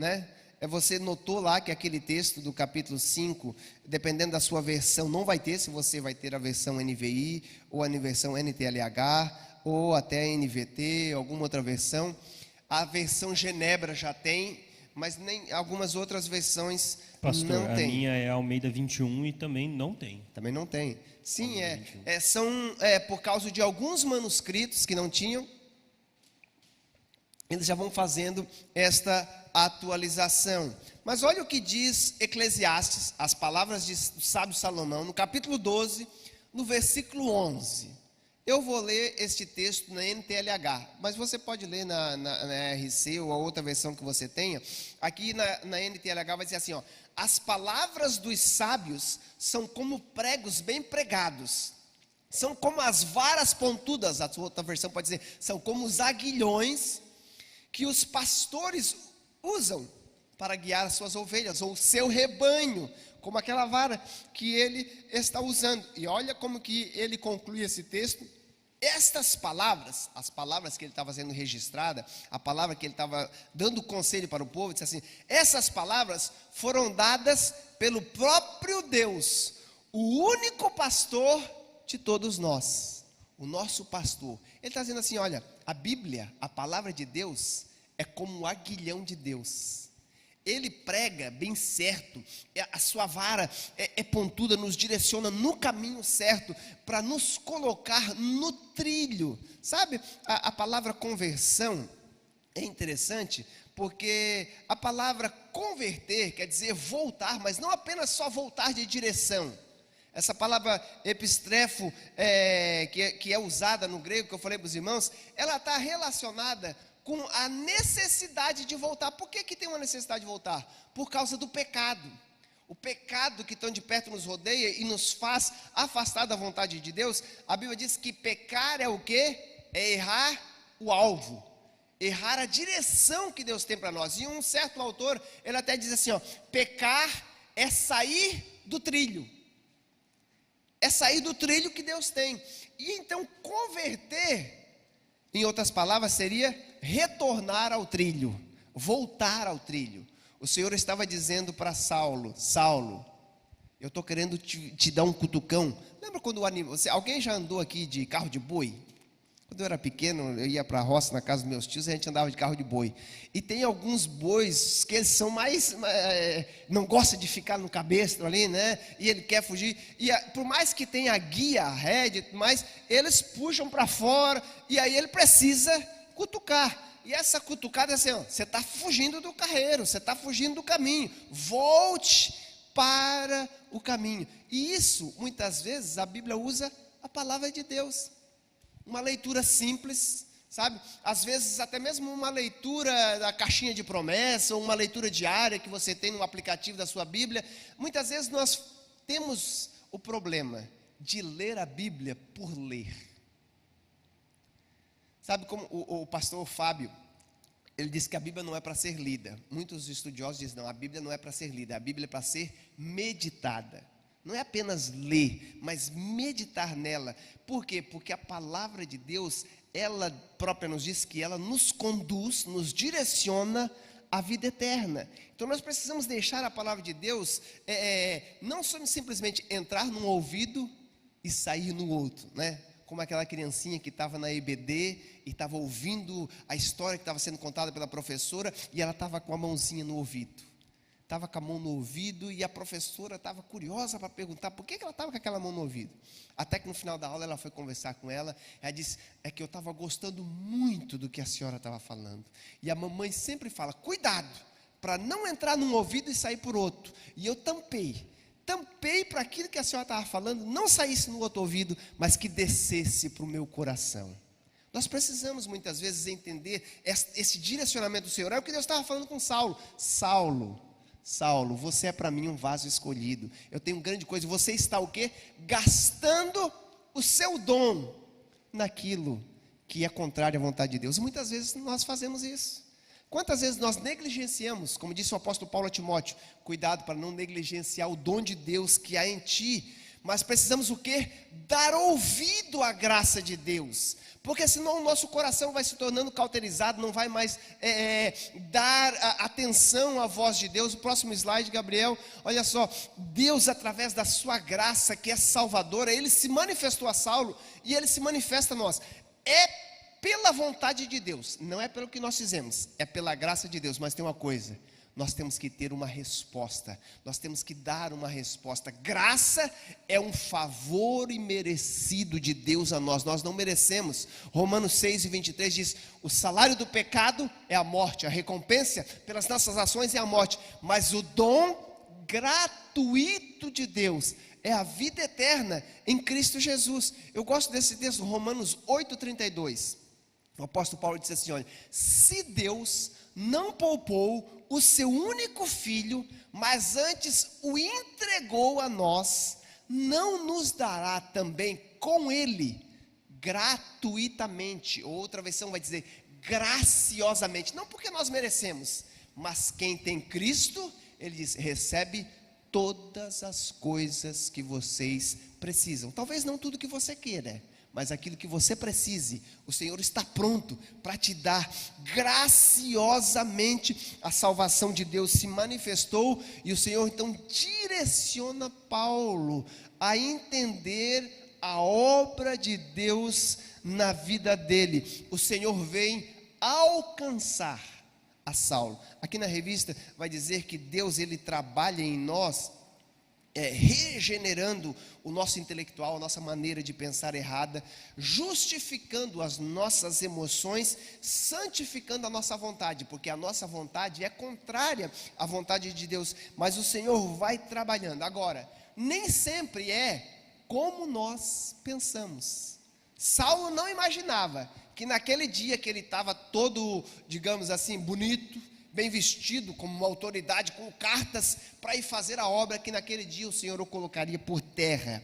Você notou lá que aquele texto do capítulo 5, dependendo da sua versão, não vai ter, se você vai ter a versão NVI, ou a versão NTLH, ou até NVT, alguma outra versão. A versão Genebra já tem, mas nem algumas outras versões Pastor, não tem. A minha é Almeida 21 e também não tem. Também não tem. Sim, são por causa de alguns manuscritos que não tinham, eles já vão fazendo esta atualização. Mas olha o que diz Eclesiastes, as palavras do sábio Salomão, no capítulo 12, no versículo 11. Eu vou ler este texto na NTLH, mas você pode ler na RC ou a outra versão que você tenha. Aqui na NTLH vai dizer assim, ó: as palavras dos sábios são como pregos bem pregados, são como as varas pontudas, a sua outra versão pode dizer, são como os aguilhões que os pastores usam para guiar as suas ovelhas, ou o seu rebanho, como aquela vara que ele está usando. E olha como que ele conclui esse texto. Estas palavras, as palavras que ele estava sendo registrada, a palavra que ele estava dando conselho para o povo, disse assim: essas palavras foram dadas pelo próprio Deus, o único pastor de todos nós, o nosso pastor. Ele está dizendo assim: olha, a Bíblia, a palavra de Deus, é como o aguilhão de Deus. Ele prega bem certo, a sua vara é pontuda, nos direciona no caminho certo, para nos colocar no trilho. Sabe, a palavra conversão é interessante, porque a palavra converter quer dizer voltar, mas não apenas só voltar de direção. Essa palavra epistrefo, que é usada no grego, que eu falei para os irmãos, ela está relacionada com a necessidade de voltar. Por que tem uma necessidade de voltar? Por causa do pecado. O pecado que tão de perto nos rodeia e nos faz afastar da vontade de Deus. A Bíblia diz que pecar é o quê? É errar o alvo, errar a direção que Deus tem para nós. E um certo autor, ele até diz assim, ó: pecar é sair do trilho. É sair do trilho que Deus tem. E então converter, em outras palavras, seria retornar ao trilho, voltar ao trilho. O Senhor estava dizendo para Saulo: Saulo, eu estou querendo te dar um cutucão. Lembra quando alguém já andou aqui de carro de boi? Quando eu era pequeno, eu ia para a roça na casa dos meus tios, e a gente andava de carro de boi. E tem alguns bois que eles são mais, não gosta de ficar no cabestro ali, né? E ele quer fugir. E por mais que tenha a guia, a rédea e tudo mais, eles puxam para fora, e aí ele precisa cutucar. E essa cutucada é assim, ó: você está fugindo do carreiro, você está fugindo do caminho, volte para o caminho. E isso, muitas vezes, a Bíblia usa a palavra de Deus. Uma leitura simples, sabe? Às vezes até mesmo uma leitura da caixinha de promessa, ou uma leitura diária que você tem no aplicativo da sua Bíblia. Muitas vezes nós temos o problema de ler a Bíblia por ler. Sabe como o pastor Fábio, ele disse que a Bíblia não é para ser lida. Muitos estudiosos dizem: não, a Bíblia não é para ser lida, a Bíblia é para ser meditada. Não é apenas ler, mas meditar nela. Por quê? Porque a palavra de Deus, ela própria nos diz que ela nos conduz, nos direciona à vida eterna. Então nós precisamos deixar a palavra de Deus, não simplesmente entrar num ouvido e sair no outro, né? Como aquela criancinha que estava na EBD e estava ouvindo a história que estava sendo contada pela professora, e ela estava com a mãozinha no ouvido. Estava com a mão no ouvido, e a professora estava curiosa para perguntar por que ela estava com aquela mão no ouvido. Até que no final da aula ela foi conversar com ela. Ela disse: é que eu estava gostando muito do que a senhora estava falando. E a mamãe sempre fala: cuidado, para não entrar num ouvido e sair por outro. E eu tampei para aquilo que a senhora estava falando não saísse no outro ouvido, mas que descesse para o meu coração. Nós precisamos muitas vezes entender esse direcionamento do Senhor. É o que Deus estava falando com Saulo. Saulo, você é para mim um vaso escolhido. Eu tenho grande coisa. Você está o quê? Gastando o seu dom naquilo que é contrário à vontade de Deus. E muitas vezes nós fazemos isso. Quantas vezes nós negligenciamos, como disse o apóstolo Paulo a Timóteo: cuidado para não negligenciar o dom de Deus que há em ti. mas precisamos o quê? Dar ouvido à graça de Deus, porque senão o nosso coração vai se tornando cauterizado, não vai mais dar atenção à voz de Deus. O próximo slide, Gabriel, olha só, Deus através da sua graça que é salvadora, Ele se manifestou a Saulo e Ele se manifesta a nós, é pela vontade de Deus, não é pelo que nós fizemos, é pela graça de Deus. Mas tem uma coisa, nós temos que ter uma resposta, nós temos que dar uma resposta. Graça é um favor imerecido de Deus a nós, nós não merecemos. Romanos 6:23 diz: o salário do pecado é a morte, a recompensa pelas nossas ações é a morte, mas o dom gratuito de Deus é a vida eterna em Cristo Jesus. Eu gosto desse texto, Romanos 8:32. O apóstolo Paulo diz assim: olha, se Deus não poupou o seu único filho, mas antes o entregou a nós, não nos dará também com ele gratuitamente? Outra versão vai dizer graciosamente, não porque nós merecemos, mas quem tem Cristo, ele diz, recebe todas as coisas que vocês precisam. Talvez não tudo que você queira, mas aquilo que você precise, o Senhor está pronto para te dar graciosamente. A salvação de Deus se manifestou e o Senhor então direciona Paulo a entender a obra de Deus na vida dele. O Senhor vem alcançar a Saulo. Aqui na revista vai dizer que Deus, ele trabalha em nós, regenerando o nosso intelectual, a nossa maneira de pensar errada, justificando as nossas emoções, santificando a nossa vontade, porque a nossa vontade é contrária à vontade de Deus, mas o Senhor vai trabalhando. Agora, nem sempre é como nós pensamos. Saulo não imaginava que naquele dia que ele estava todo, digamos assim, bonito, bem vestido, como uma autoridade, com cartas para ir fazer a obra, que naquele dia o Senhor o colocaria por terra.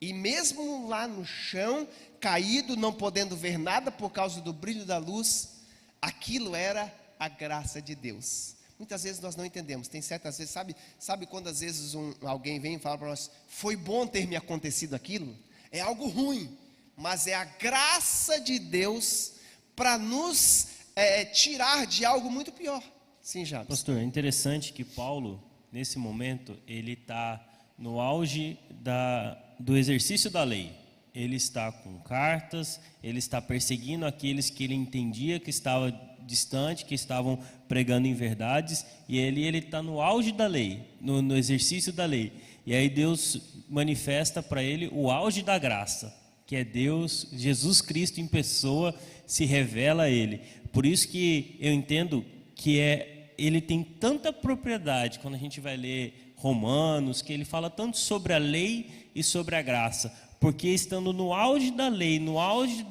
E mesmo lá no chão, caído, não podendo ver nada por causa do brilho da luz, aquilo era a graça de Deus. Muitas vezes nós não entendemos, tem certas vezes, sabe quando às vezes alguém vem e fala para nós, foi bom ter me acontecido aquilo? É algo ruim, mas é a graça de Deus para nos tirar de algo muito pior. Sim, Jabes. Pastor, é interessante que Paulo, nesse momento, ele está no auge do exercício da lei. Ele está com cartas, ele está perseguindo aqueles que ele entendia que estavam distante, que estavam pregando inverdades, e ele está no auge da lei, no exercício da lei. E aí Deus manifesta para ele o auge da graça, que é Deus, Jesus Cristo em pessoa, se revela a ele. Por isso que eu entendo que ele tem tanta propriedade, quando a gente vai ler Romanos, que ele fala tanto sobre a lei e sobre a graça, porque estando no auge da lei, no auge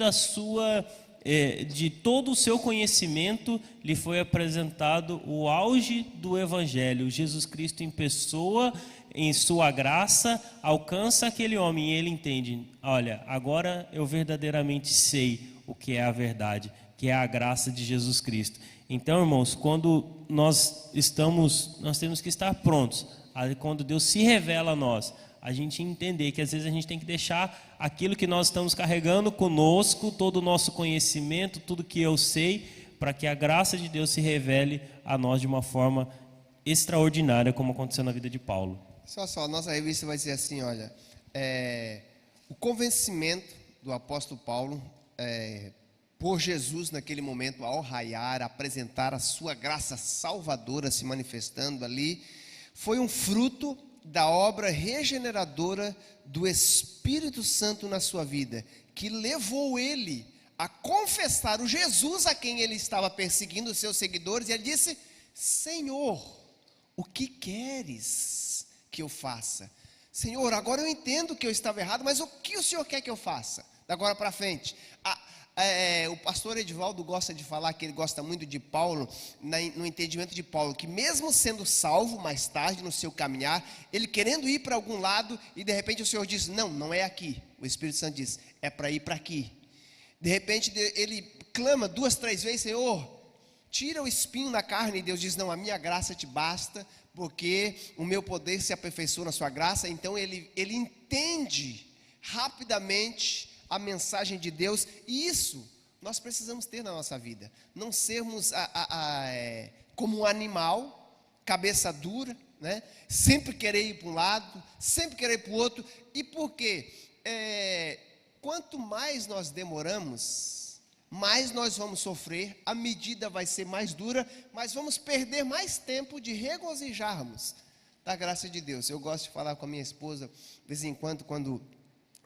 de todo o seu conhecimento, lhe foi apresentado o auge do Evangelho. Jesus Cristo em pessoa, em sua graça, alcança aquele homem e ele entende, olha, agora eu verdadeiramente sei o que é a verdade, que é a graça de Jesus Cristo. Então, irmãos, quando nós temos que estar prontos, quando Deus se revela a nós, a gente entender que às vezes a gente tem que deixar aquilo que nós estamos carregando conosco, todo o nosso conhecimento, tudo que eu sei, para que a graça de Deus se revele a nós de uma forma extraordinária, como aconteceu na vida de Paulo. Só, a nossa revista vai dizer assim, olha, o convencimento do apóstolo Paulo, por Jesus naquele momento, ao raiar, apresentar a sua graça salvadora se manifestando ali, foi um fruto da obra regeneradora do Espírito Santo na sua vida, que levou ele a confessar o Jesus a quem ele estava perseguindo, os seus seguidores, e ele disse, Senhor, o que queres que eu faça? Senhor, agora eu entendo que eu estava errado, mas o que o Senhor quer que eu faça? Da agora para frente. O pastor Edivaldo gosta de falar que ele gosta muito de Paulo, no entendimento de Paulo, que mesmo sendo salvo mais tarde no seu caminhar, ele querendo ir para algum lado, e de repente o Senhor diz, não é aqui. O Espírito Santo diz, é para ir para aqui. De repente ele clama 2, 3 vezes, Senhor, tira o espinho na carne, e Deus diz: não, a minha graça te basta, porque o meu poder se aperfeiçoa na sua graça. Então ele entende rapidamente a mensagem de Deus, e isso nós precisamos ter na nossa vida, não sermos como um animal, cabeça dura, né? Sempre querer ir para um lado, sempre querer ir para o outro. E por quê? Quanto mais nós demoramos, mais nós vamos sofrer, a medida vai ser mais dura, mas vamos perder mais tempo de regozijarmos da graça de Deus. Eu gosto de falar com a minha esposa, de vez em quando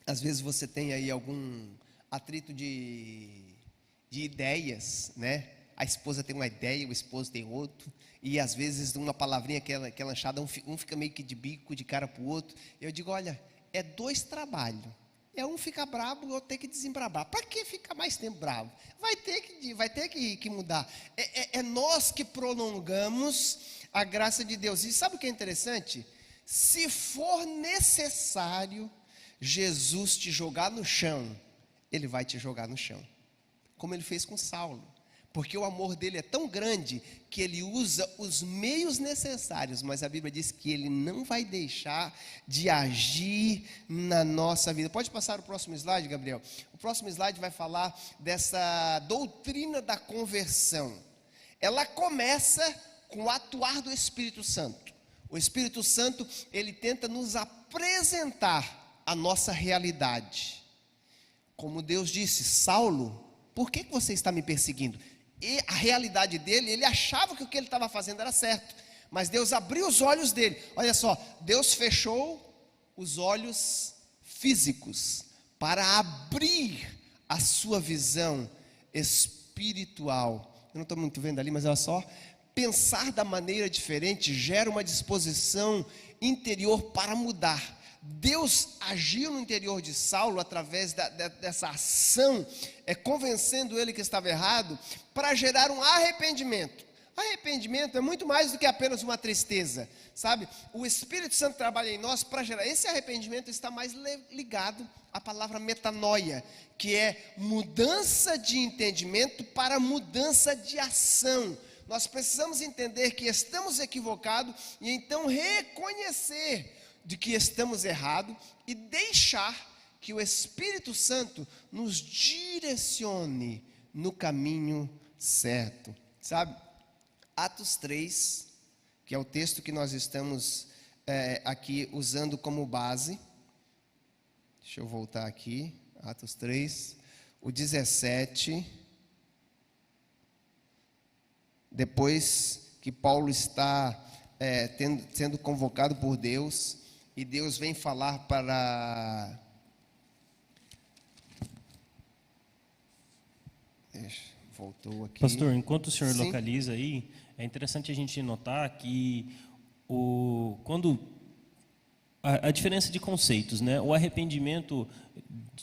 às vezes você tem aí algum atrito de ideias, né? A esposa tem uma ideia, o esposo tem outro, e às vezes uma palavrinha que é lançada, um fica meio que de bico, de cara para o outro. Eu digo: olha, é 2 trabalhos. Um fica bravo, o outro tem que desembravar. Para que ficar mais tempo bravo? Vai ter que mudar. É nós que prolongamos a graça de Deus. E sabe o que é interessante? Se for necessário Jesus te jogar no chão, Ele vai te jogar no chão, como Ele fez com Saulo. Porque o amor dele é tão grande que ele usa os meios necessários, mas a Bíblia diz que ele não vai deixar de agir na nossa vida. Pode passar o próximo slide, Gabriel? O próximo slide vai falar dessa doutrina da conversão. Ela começa com o atuar do Espírito Santo. O Espírito Santo, ele tenta nos apresentar a nossa realidade. Como Deus disse: Saulo, por que você está me perseguindo? E a realidade dele, ele achava que o que ele estava fazendo era certo, mas Deus abriu os olhos dele. Olha só, Deus fechou os olhos físicos para abrir a sua visão espiritual. Eu não estou muito vendo ali, mas olha só, pensar da maneira diferente gera uma disposição interior para mudar. Deus agiu no interior de Saulo através dessa ação, convencendo ele que estava errado, para gerar um arrependimento. Arrependimento é muito mais do que apenas uma tristeza, sabe? O Espírito Santo trabalha em nós para gerar. Esse arrependimento está mais ligado à palavra metanoia, que é mudança de entendimento para mudança de ação. Nós precisamos entender que estamos equivocados e então reconhecer de que estamos errados e deixar que o Espírito Santo nos direcione no caminho certo, sabe? Atos 3, que é o texto que nós estamos aqui usando como base. Deixa eu voltar aqui, Atos 3, o 17. Depois que Paulo está sendo convocado por Deus, e Deus vem falar para... Voltou aqui. Pastor, enquanto o senhor Sim. localiza aí, é interessante a gente notar que quando a diferença de conceitos, né? O arrependimento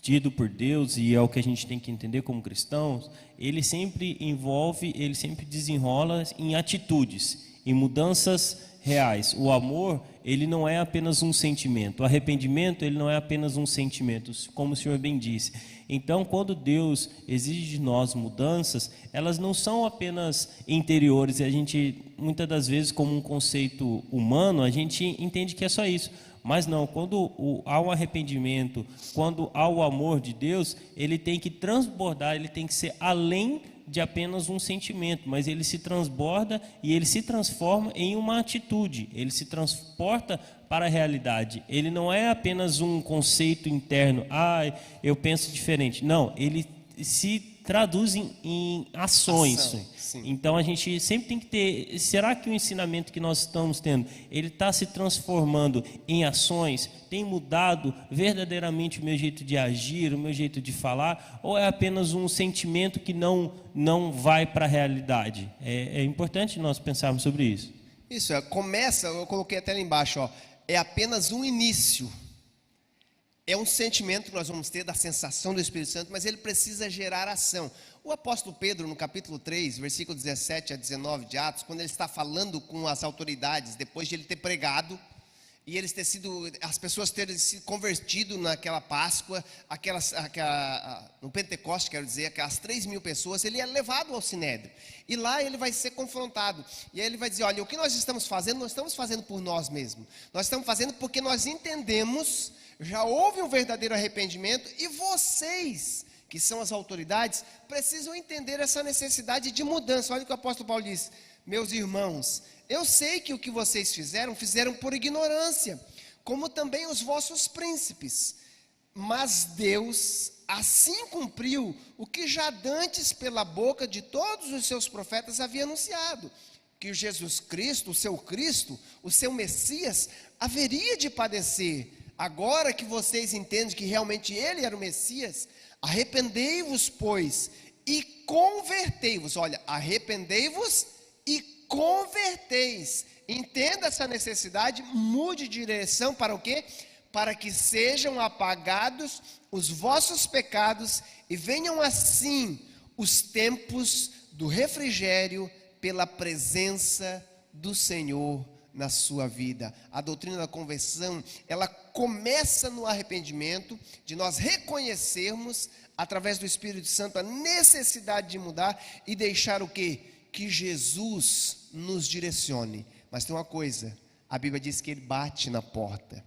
tido por Deus, e é o que a gente tem que entender como cristãos, ele sempre envolve, ele sempre desenrola em atitudes, em mudanças reais. O amor, ele não é apenas um sentimento. O arrependimento, ele não é apenas um sentimento, como o senhor bem disse. Então, quando Deus exige de nós mudanças, elas não são apenas interiores, e a gente, muitas das vezes, como um conceito humano, a gente entende que é só isso. Mas não, quando há um arrependimento, quando há o amor de Deus, ele tem que transbordar, ele tem que ser além de apenas um sentimento, mas ele se transborda e ele se transforma em uma atitude, ele se transporta para a realidade. Ele não é apenas um conceito interno, eu penso diferente. Não, ele se traduz em ações. Então a gente sempre tem que ter, será que o ensinamento que nós estamos tendo, ele está se transformando em ações, tem mudado verdadeiramente o meu jeito de agir, o meu jeito de falar, ou é apenas um sentimento que não vai para a realidade? É importante nós pensarmos sobre isso. Isso, começa, eu coloquei até lá embaixo, é apenas um início. É um sentimento que nós vamos ter da sensação do Espírito Santo, mas ele precisa gerar ação. O apóstolo Pedro, no capítulo 3, versículo 17 a 19 de Atos, quando ele está falando com as autoridades, depois de ele ter pregado, e as pessoas terem se convertido naquela Páscoa, no Pentecoste, quero dizer, aquelas 3.000 pessoas, ele é levado ao Sinédrio, e lá ele vai ser confrontado, e aí ele vai dizer: olha, o que nós estamos fazendo, não estamos fazendo por nós mesmos, nós estamos fazendo porque nós entendemos, já houve um verdadeiro arrependimento, e vocês, que são as autoridades, precisam entender essa necessidade de mudança. Olha o que o apóstolo Paulo diz: meus irmãos, eu sei que o que vocês fizeram por ignorância, como também os vossos príncipes. Mas Deus assim cumpriu o que já dantes pela boca de todos os seus profetas havia anunciado, que Jesus Cristo, o seu Messias, haveria de padecer. Agora que vocês entendem que realmente Ele era o Messias, arrependei-vos, pois, e convertei-vos. Olha, arrependei-vos e converteis. Entenda essa necessidade, mude de direção para o quê? Para que sejam apagados os vossos pecados e venham assim os tempos do refrigério pela presença do Senhor na sua vida. A doutrina da conversão, ela começa no arrependimento, de nós reconhecermos através do Espírito Santo a necessidade de mudar e deixar o quê? Que Jesus nos direcione. Mas tem uma coisa, a Bíblia diz que Ele bate na porta,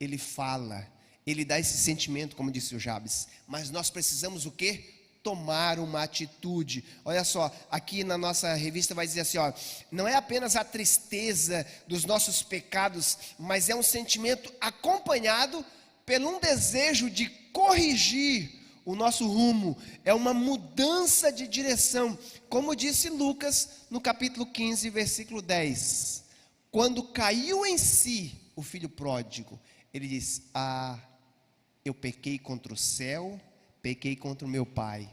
Ele fala, Ele dá esse sentimento, como disse o Jabes, mas nós precisamos o quê? Tomar uma atitude. Olha só, aqui na nossa revista vai dizer assim, ó, não é apenas a tristeza dos nossos pecados, mas é um sentimento acompanhado por um desejo de corrigir o nosso rumo, é uma mudança de direção, como disse Lucas no capítulo 15, versículo 10, quando caiu em si o filho pródigo, ele diz: eu pequei contra o céu, pequei contra o meu pai,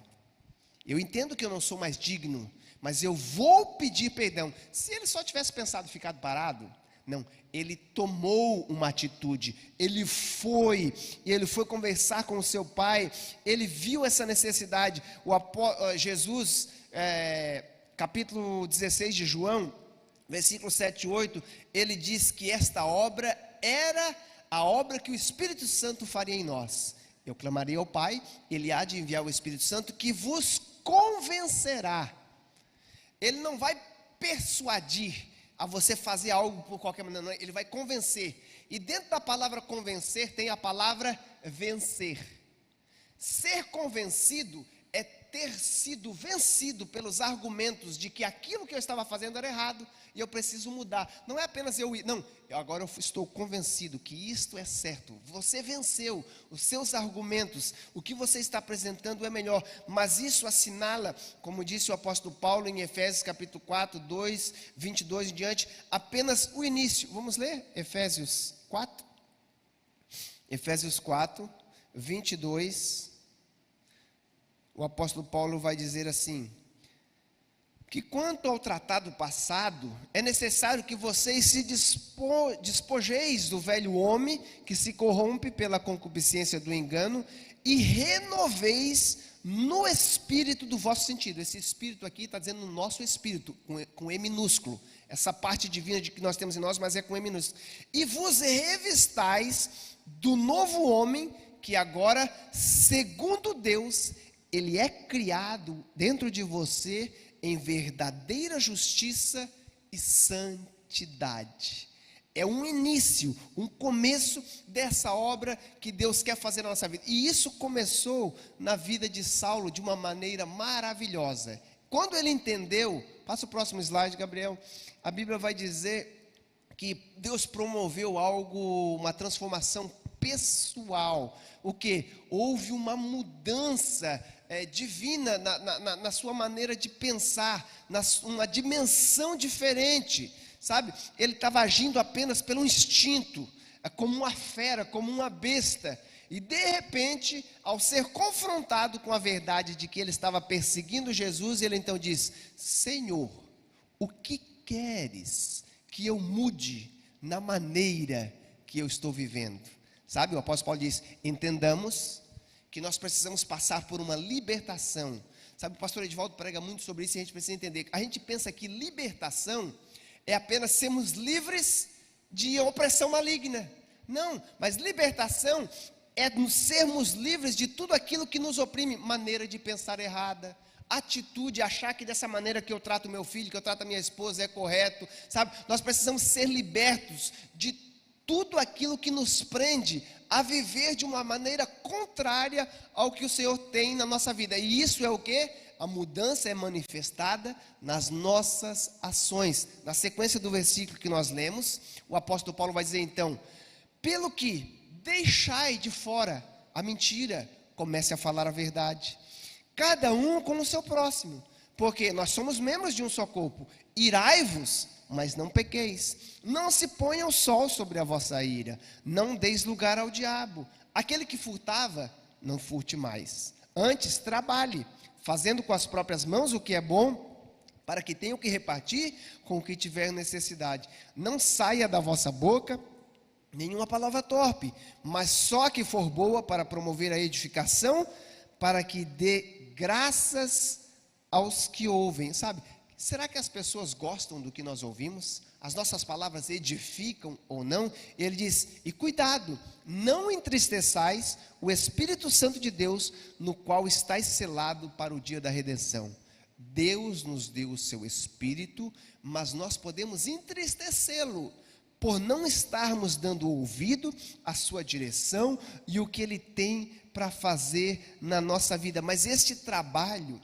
eu entendo que eu não sou mais digno, mas eu vou pedir perdão. Se ele só tivesse pensado e ficado parado, não, ele tomou uma atitude, ele foi conversar com o seu pai, ele viu essa necessidade. Jesus, capítulo 16 de João, versículo 7 e 8, ele diz que esta obra era a obra que o Espírito Santo faria em nós. Eu clamarei ao Pai, Ele há de enviar o Espírito Santo que vos convencerá. Ele não vai persuadir a você fazer algo por qualquer maneira, não, Ele vai convencer. E dentro da palavra convencer tem a palavra vencer. Ser convencido é ter sido vencido pelos argumentos de que aquilo que eu estava fazendo era errado e eu preciso mudar. Não é apenas agora eu estou convencido que isto é certo. Você venceu os seus argumentos, o que você está apresentando é melhor, mas isso assinala, como disse o apóstolo Paulo em Efésios capítulo 4, 2, 22 em diante, apenas o início. Vamos ler Efésios 4? Efésios 4, 22. O apóstolo Paulo vai dizer assim: que quanto ao tratado passado, é necessário que vocês se despojeis do velho homem, que se corrompe pela concupiscência do engano, e renoveis no espírito do vosso sentido. Esse espírito aqui está dizendo no nosso espírito, com E minúsculo, essa parte divina de que nós temos em nós, mas é com E minúsculo. E vos revistais do novo homem, que agora, segundo Deus, ele é criado dentro de você em verdadeira justiça e santidade. É um início, um começo dessa obra que Deus quer fazer na nossa vida. E isso começou na vida de Saulo de uma maneira maravilhosa. Quando ele entendeu, passa o próximo slide, Gabriel, a Bíblia vai dizer que Deus promoveu algo, uma transformação pessoal. O que? Houve uma mudança divina na sua maneira de pensar, uma dimensão diferente, sabe? Ele estava agindo apenas pelo instinto, como uma fera, como uma besta, e de repente, ao ser confrontado com a verdade de que ele estava perseguindo Jesus, ele então diz: Senhor, o que queres que eu mude na maneira que eu estou vivendo? Sabe, o apóstolo Paulo diz: entendamos que nós precisamos passar por uma libertação. Sabe, o pastor Edivaldo prega muito sobre isso e a gente precisa entender. A gente pensa que libertação é apenas sermos livres de opressão maligna. Não, mas libertação é nos sermos livres de tudo aquilo que nos oprime, maneira de pensar errada, atitude, achar que dessa maneira que eu trato meu filho, que eu trato a minha esposa é correto, sabe? Nós precisamos ser libertos de tudo aquilo que nos prende a viver de uma maneira contrária ao que o Senhor tem na nossa vida. E isso é o quê? A mudança é manifestada nas nossas ações. Na sequência do versículo que nós lemos, o apóstolo Paulo vai dizer então: pelo que deixai de fora a mentira, comece a falar a verdade, cada um com o seu próximo, porque nós somos membros de um só corpo. Irai-vos, mas não pequeis. Não se ponha o sol sobre a vossa ira. Não deis lugar ao diabo. Aquele que furtava, não furte mais. Antes, trabalhe, fazendo com as próprias mãos o que é bom, para que tenha o que repartir com o que tiver necessidade. Não saia da vossa boca nenhuma palavra torpe, mas só que for boa para promover a edificação, para que dê graças aos que ouvem. Sabe, será que as pessoas gostam do que nós ouvimos? As nossas palavras edificam ou não? Ele diz: e cuidado, não entristeçais o Espírito Santo de Deus, no qual estáis selado para o dia da redenção. Deus nos deu o seu Espírito, mas nós podemos entristecê-lo por não estarmos dando ouvido à sua direção e o que Ele tem para fazer na nossa vida. Mas este trabalho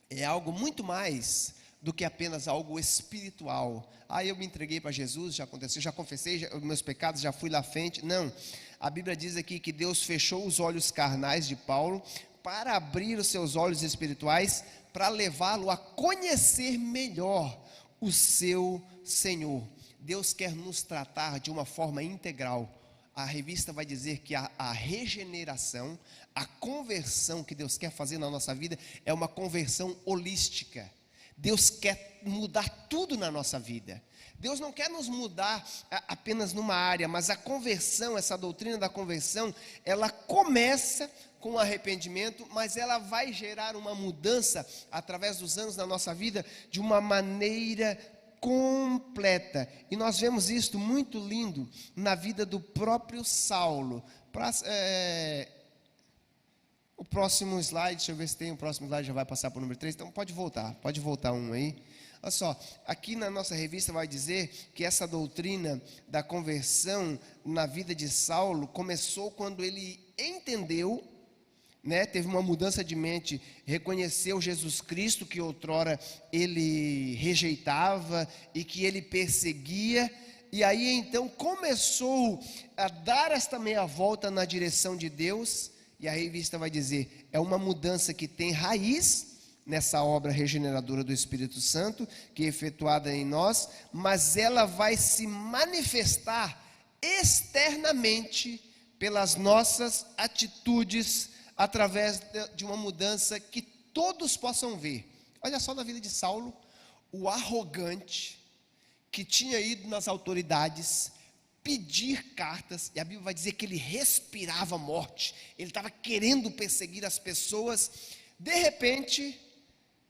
é algo muito mais do que apenas algo espiritual. Eu me entreguei para Jesus, já aconteceu, já confessei os meus pecados, já fui lá à frente. Não, a Bíblia diz aqui que Deus fechou os olhos carnais de Paulo para abrir os seus olhos espirituais, para levá-lo a conhecer melhor o seu Senhor. Deus quer nos tratar de uma forma integral. A revista vai dizer que a regeneração, a conversão que Deus quer fazer na nossa vida é uma conversão holística. Deus quer mudar tudo na nossa vida. Deus não quer nos mudar apenas numa área, mas a conversão, essa doutrina da conversão, ela começa com o arrependimento, mas ela vai gerar uma mudança através dos anos na nossa vida de uma maneira completa. E nós vemos isto muito lindo na vida do próprio Saulo. O próximo slide, deixa eu ver se tem o próximo slide, já vai passar para o número 3, então pode voltar um aí. Olha só, aqui na nossa revista vai dizer que essa doutrina da conversão na vida de Saulo começou quando ele entendeu, teve uma mudança de mente, reconheceu Jesus Cristo, que outrora ele rejeitava e que ele perseguia, e aí então começou a dar esta meia volta na direção de Deus. E a revista vai dizer, é uma mudança que tem raiz nessa obra regeneradora do Espírito Santo, que é efetuada em nós, mas ela vai se manifestar externamente pelas nossas atitudes, através de uma mudança que todos possam ver. Olha só na vida de Saulo, o arrogante, que tinha ido nas autoridades pedir cartas, e a Bíblia vai dizer que ele respirava morte, ele estava querendo perseguir as pessoas. De repente,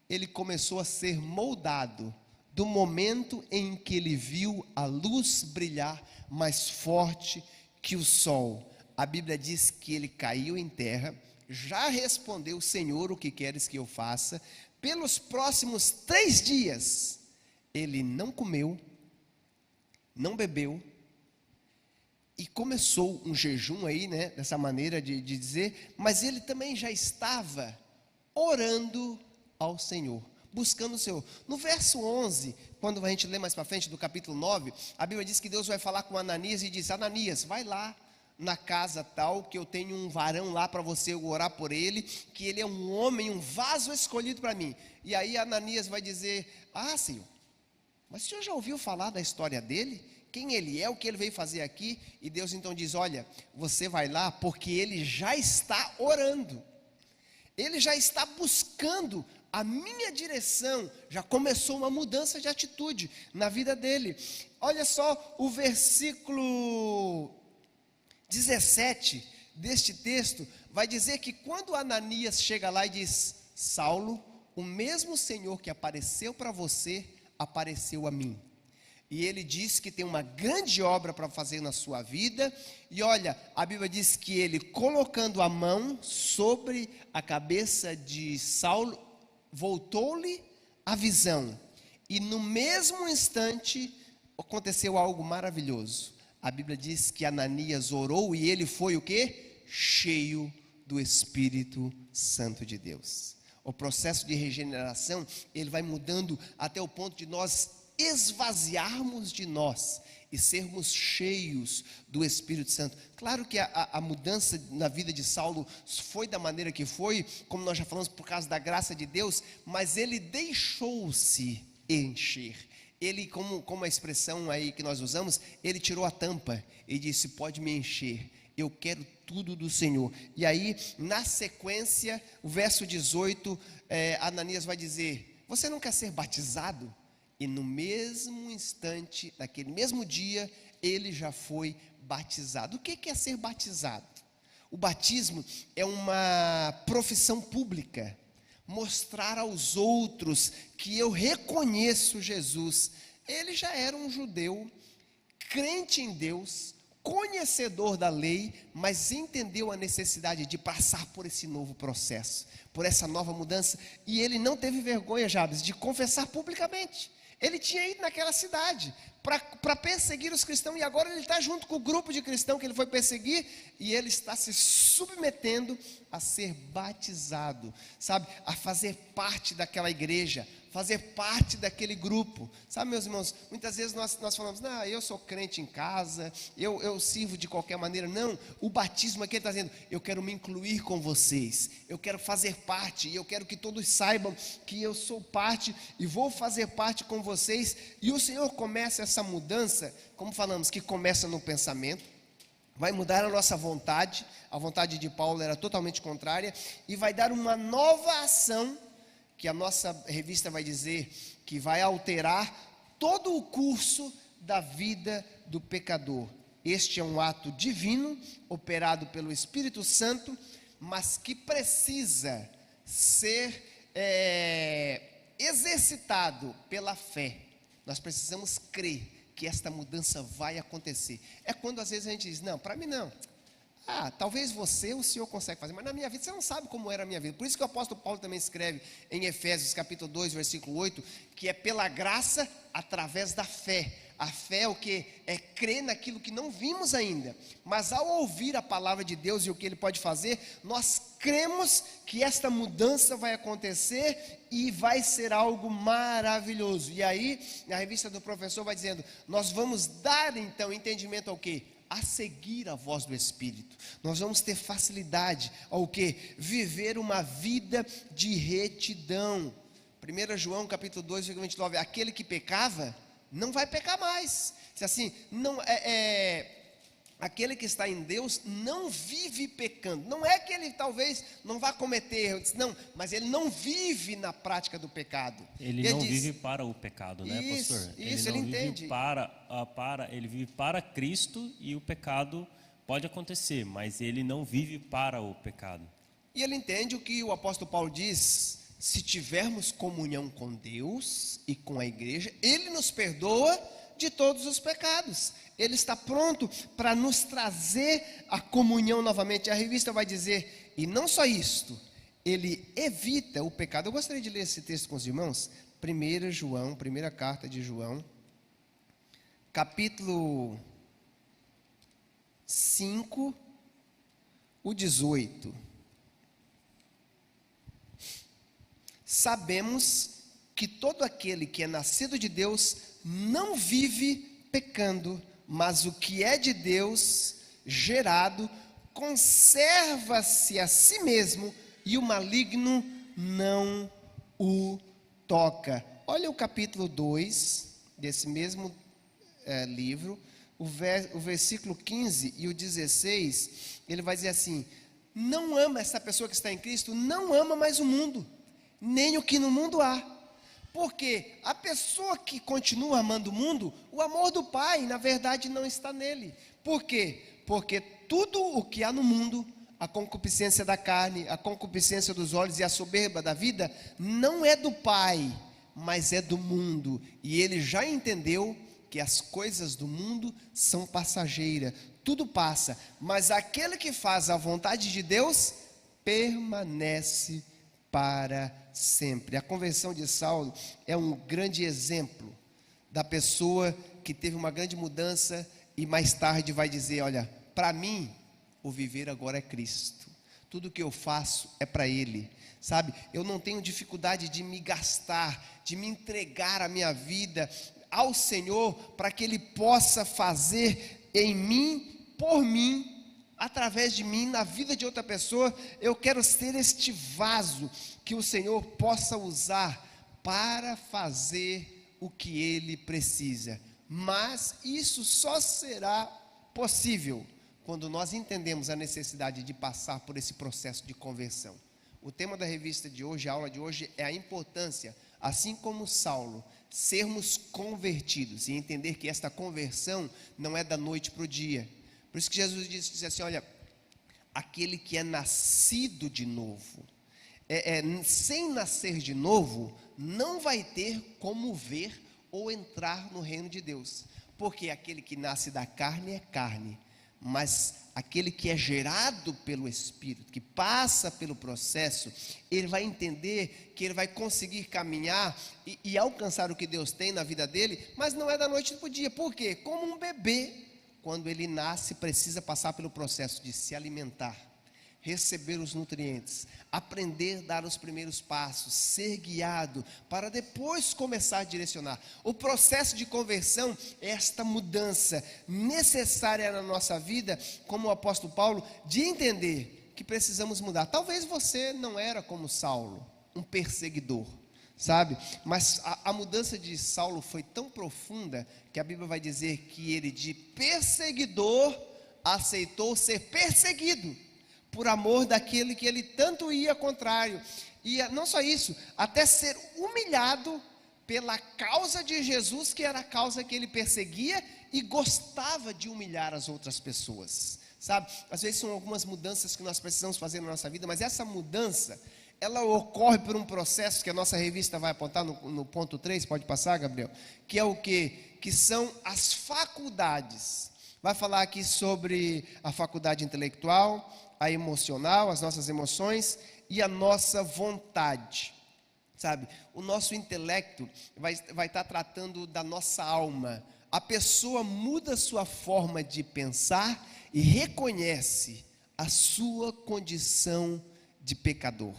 ele começou a ser moldado, do momento em que ele viu a luz brilhar mais forte que o sol. A Bíblia diz que ele caiu em terra, já respondeu: Senhor, o que queres que eu faça? Pelos próximos 3 dias, ele não comeu, não bebeu, e começou um jejum aí, dessa maneira de dizer, mas ele também já estava orando ao Senhor, buscando o Senhor. No verso 11, quando a gente lê mais para frente do capítulo 9, a Bíblia diz que Deus vai falar com Ananias e diz: Ananias, vai lá na casa tal, que eu tenho um varão lá para você orar por ele, que ele é um homem, um vaso escolhido para mim. E aí Ananias vai dizer: Senhor, mas o senhor já ouviu falar da história dele? Quem ele é, o que ele veio fazer aqui? E Deus então diz: olha, você vai lá porque ele já está orando, ele já está buscando a minha direção, já começou uma mudança de atitude na vida dele. Olha só o versículo 17 deste texto, vai dizer que quando Ananias chega lá e diz: Saulo, o mesmo Senhor que apareceu para você, apareceu a mim. E ele diz que tem uma grande obra para fazer na sua vida. E olha, a Bíblia diz que ele, colocando a mão sobre a cabeça de Saulo, voltou-lhe a visão. E no mesmo instante aconteceu algo maravilhoso. A Bíblia diz que Ananias orou e ele foi o quê? Cheio do Espírito Santo de Deus. O processo de regeneração, ele vai mudando até o ponto de nós esvaziarmos de nós e sermos cheios do Espírito Santo. Claro que a mudança na vida de Saulo foi da maneira que foi, como nós já falamos, por causa da graça de Deus, mas ele deixou-se encher. Ele, como a expressão aí que nós usamos, ele tirou a tampa e disse: pode me encher, eu quero tudo do Senhor. E aí, na sequência, o verso 18, Ananias vai dizer: você não quer ser batizado? E no mesmo instante, naquele mesmo dia, ele já foi batizado. O que é ser batizado? O batismo é uma profissão pública, mostrar aos outros que eu reconheço Jesus. Ele já era um judeu, crente em Deus, conhecedor da lei, mas entendeu a necessidade de passar por esse novo processo, por essa nova mudança, e ele não teve vergonha, Jabes, de confessar publicamente. Ele tinha ido naquela cidade para perseguir os cristãos, e agora ele está junto com o grupo de cristãos que ele foi perseguir, e ele está se submetendo a ser batizado, sabe, a fazer parte daquela igreja, fazer parte daquele grupo, sabe, meus irmãos, muitas vezes nós falamos: não, eu sou crente em casa, eu sirvo de qualquer maneira. Não, o batismo aqui ele está dizendo: eu quero me incluir com vocês, eu quero fazer parte, e eu quero que todos saibam que eu sou parte, e vou fazer parte com vocês. E o Senhor começa essa mudança, como falamos, que começa no pensamento, vai mudar a nossa vontade. A vontade de Paulo era totalmente contrária, e vai dar uma nova ação, que a nossa revista vai dizer que vai alterar todo o curso da vida do pecador. Este é um ato divino, operado pelo Espírito Santo, mas que precisa ser exercitado pela fé. Nós precisamos crer que esta mudança vai acontecer. É quando às vezes a gente diz: não, para mim não. Talvez o Senhor consegue fazer, mas na minha vida, você não sabe como era a minha vida. Por isso que o apóstolo Paulo também escreve em Efésios capítulo 2, versículo 8, que é pela graça através da fé. A fé é o que? É crer naquilo que não vimos ainda, mas ao ouvir a palavra de Deus e o que Ele pode fazer, nós cremos que esta mudança vai acontecer e vai ser algo maravilhoso. E aí, na revista do professor vai dizendo: nós vamos dar então entendimento ao quê? A seguir a voz do Espírito. Nós vamos ter facilidade ao quê? Viver uma vida de retidão. 1 João capítulo 2, versículo 29, aquele que pecava, não vai pecar mais. Se assim, não aquele que está em Deus não vive pecando. Não é que ele talvez não vá cometer erros, não, mas ele não vive na prática do pecado. Ele não vive para o pecado, né, pastor? Ele entende. Ele vive para Cristo, e o pecado pode acontecer, mas ele não vive para o pecado. E ele entende o que o apóstolo Paulo diz: se tivermos comunhão com Deus e com a igreja, Ele nos perdoa de todos os pecados. Ele está pronto para nos trazer a comunhão novamente. A revista vai dizer, e não só isto, Ele evita o pecado. Eu gostaria de ler esse texto com os irmãos. 1 João, primeira carta de João, capítulo 5, o 18. Sabemos que todo aquele que é nascido de Deus não vive pecando, mas o que é de Deus gerado conserva-se a si mesmo, e o maligno não o toca. Olha o capítulo 2 desse mesmo livro, o versículo 15 e o 16, ele vai dizer assim: não ama, essa pessoa que está em Cristo não ama mais o mundo, nem o que no mundo há. Porque a pessoa que continua amando o mundo, o amor do Pai, na verdade, não está nele. Por quê? Porque tudo o que há no mundo, a concupiscência da carne, a concupiscência dos olhos e a soberba da vida, não é do Pai, mas é do mundo. E ele já entendeu que as coisas do mundo são passageiras, tudo passa, mas aquele que faz a vontade de Deus permanece para sempre. A conversão de Saulo é um grande exemplo da pessoa que teve uma grande mudança e mais tarde vai dizer: olha, para mim o viver agora é Cristo, tudo que eu faço é para Ele, sabe? Eu não tenho dificuldade de me gastar, de me entregar a minha vida ao Senhor, para que Ele possa fazer em mim, por mim, através de mim, na vida de outra pessoa. Eu quero ser este vaso que o Senhor possa usar para fazer o que Ele precisa. Mas isso só será possível quando nós entendemos a necessidade de passar por esse processo de conversão. O tema da revista de hoje, a aula de hoje, é a importância, assim como Saulo, sermos convertidos e entender que esta conversão não é da noite para o dia. Por isso que Jesus disse assim: olha, aquele que é nascido de novo, sem nascer de novo, não vai ter como ver ou entrar no reino de Deus, porque aquele que nasce da carne é carne, mas aquele que é gerado pelo Espírito, que passa pelo processo, ele vai entender que ele vai conseguir caminhar e alcançar o que Deus tem na vida dele, mas não é da noite para o dia. Por quê? Como um bebê, quando ele nasce, precisa passar pelo processo de se alimentar, receber os nutrientes, aprender a dar os primeiros passos, ser guiado, para depois começar a direcionar. O processo de conversão é esta mudança necessária na nossa vida, como o apóstolo Paulo, de entender que precisamos mudar. Talvez você não era como Saulo, um perseguidor, sabe? Mas a mudança de Saulo foi tão profunda, que a Bíblia vai dizer que ele, de perseguidor, aceitou ser perseguido, por amor daquele que ele tanto ia contrário. E não só isso, até ser humilhado pela causa de Jesus, que era a causa que ele perseguia, e gostava de humilhar as outras pessoas, sabe? Às vezes são algumas mudanças que nós precisamos fazer na nossa vida, mas essa mudança, ela ocorre por um processo que a nossa revista vai apontar no ponto 3, pode passar, Gabriel? Que é o quê? Que são as faculdades. Vai falar aqui sobre a faculdade intelectual, a emocional, as nossas emoções e a nossa vontade, sabe? O nosso intelecto vai estar tratando da nossa alma. A pessoa muda sua forma de pensar e reconhece a sua condição de pecador.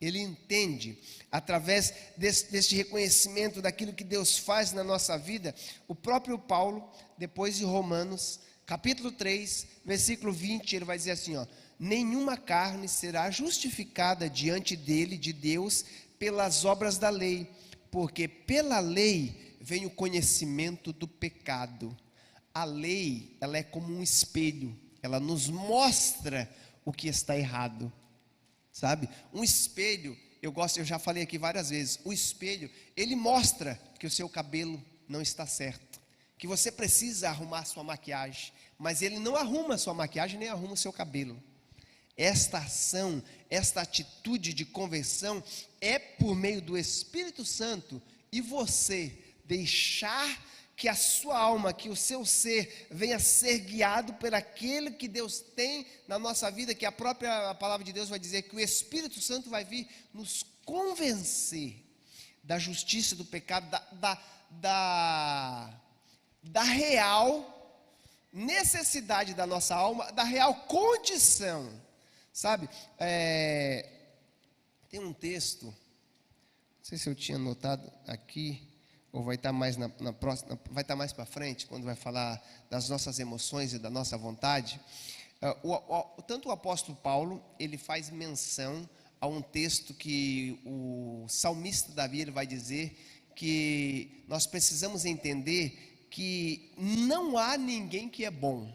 Ele entende, através deste reconhecimento daquilo que Deus faz na nossa vida. O próprio Paulo, depois de Romanos, capítulo 3, versículo 20, ele vai dizer assim, ó: nenhuma carne será justificada diante dele, de Deus, pelas obras da lei, porque pela lei vem o conhecimento do pecado. A lei, ela é como um espelho, ela nos mostra o que está errado, sabe? Um espelho, eu já falei aqui várias vezes, o espelho, ele mostra que o seu cabelo não está certo, que você precisa arrumar sua maquiagem, mas ele não arruma a sua maquiagem, nem arruma o seu cabelo. Esta ação, esta atitude de conversão é por meio do Espírito Santo, e você deixar que a sua alma, que o seu ser venha a ser guiado por aquele que Deus tem na nossa vida, que a própria palavra de Deus vai dizer que o Espírito Santo vai vir nos convencer da justiça, do pecado, da real necessidade da nossa alma, da real condição, sabe? Tem um texto, não sei se eu tinha anotado aqui, ou vai estar mais na próxima, vai estar mais para frente, quando vai falar das nossas emoções e da nossa vontade. Tanto o apóstolo Paulo, ele faz menção a um texto que o salmista Davi, ele vai dizer que nós precisamos entender que não há ninguém que é bom,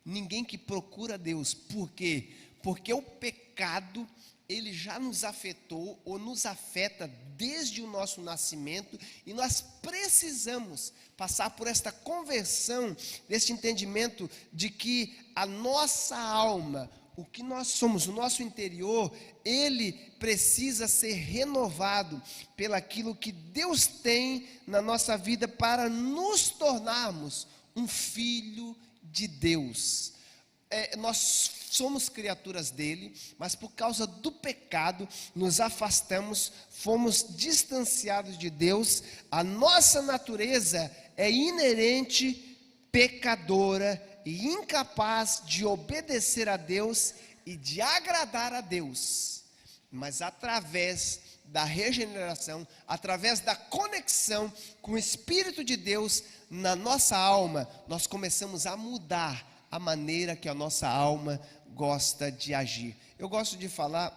ninguém que procura Deus. Por quê? Porque o pecado, ele já nos afetou ou nos afeta desde o nosso nascimento, e nós precisamos passar por esta conversão, deste entendimento de que a nossa alma, o que nós somos, o nosso interior, ele precisa ser renovado pelaquilo que Deus tem na nossa vida para nos tornarmos um filho de Deus. Nós somos criaturas dele, mas por causa do pecado nos afastamos, fomos distanciados de Deus. A nossa natureza é inerente, pecadora e incapaz de obedecer a Deus e de agradar a Deus. Mas através da regeneração, através da conexão com o Espírito de Deus na nossa alma, nós começamos a mudar a maneira que a nossa alma gosta de agir. Eu gosto de falar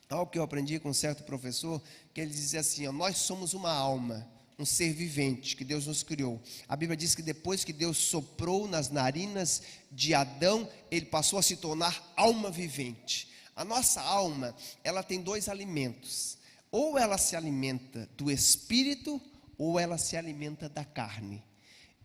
algo que eu aprendi com um certo professor, que ele dizia assim: nós somos uma alma, um ser vivente que Deus nos criou. A Bíblia diz que depois que Deus soprou nas narinas de Adão, ele passou a se tornar alma vivente. A nossa alma, ela tem dois alimentos: ou ela se alimenta do Espírito, ou ela se alimenta da carne.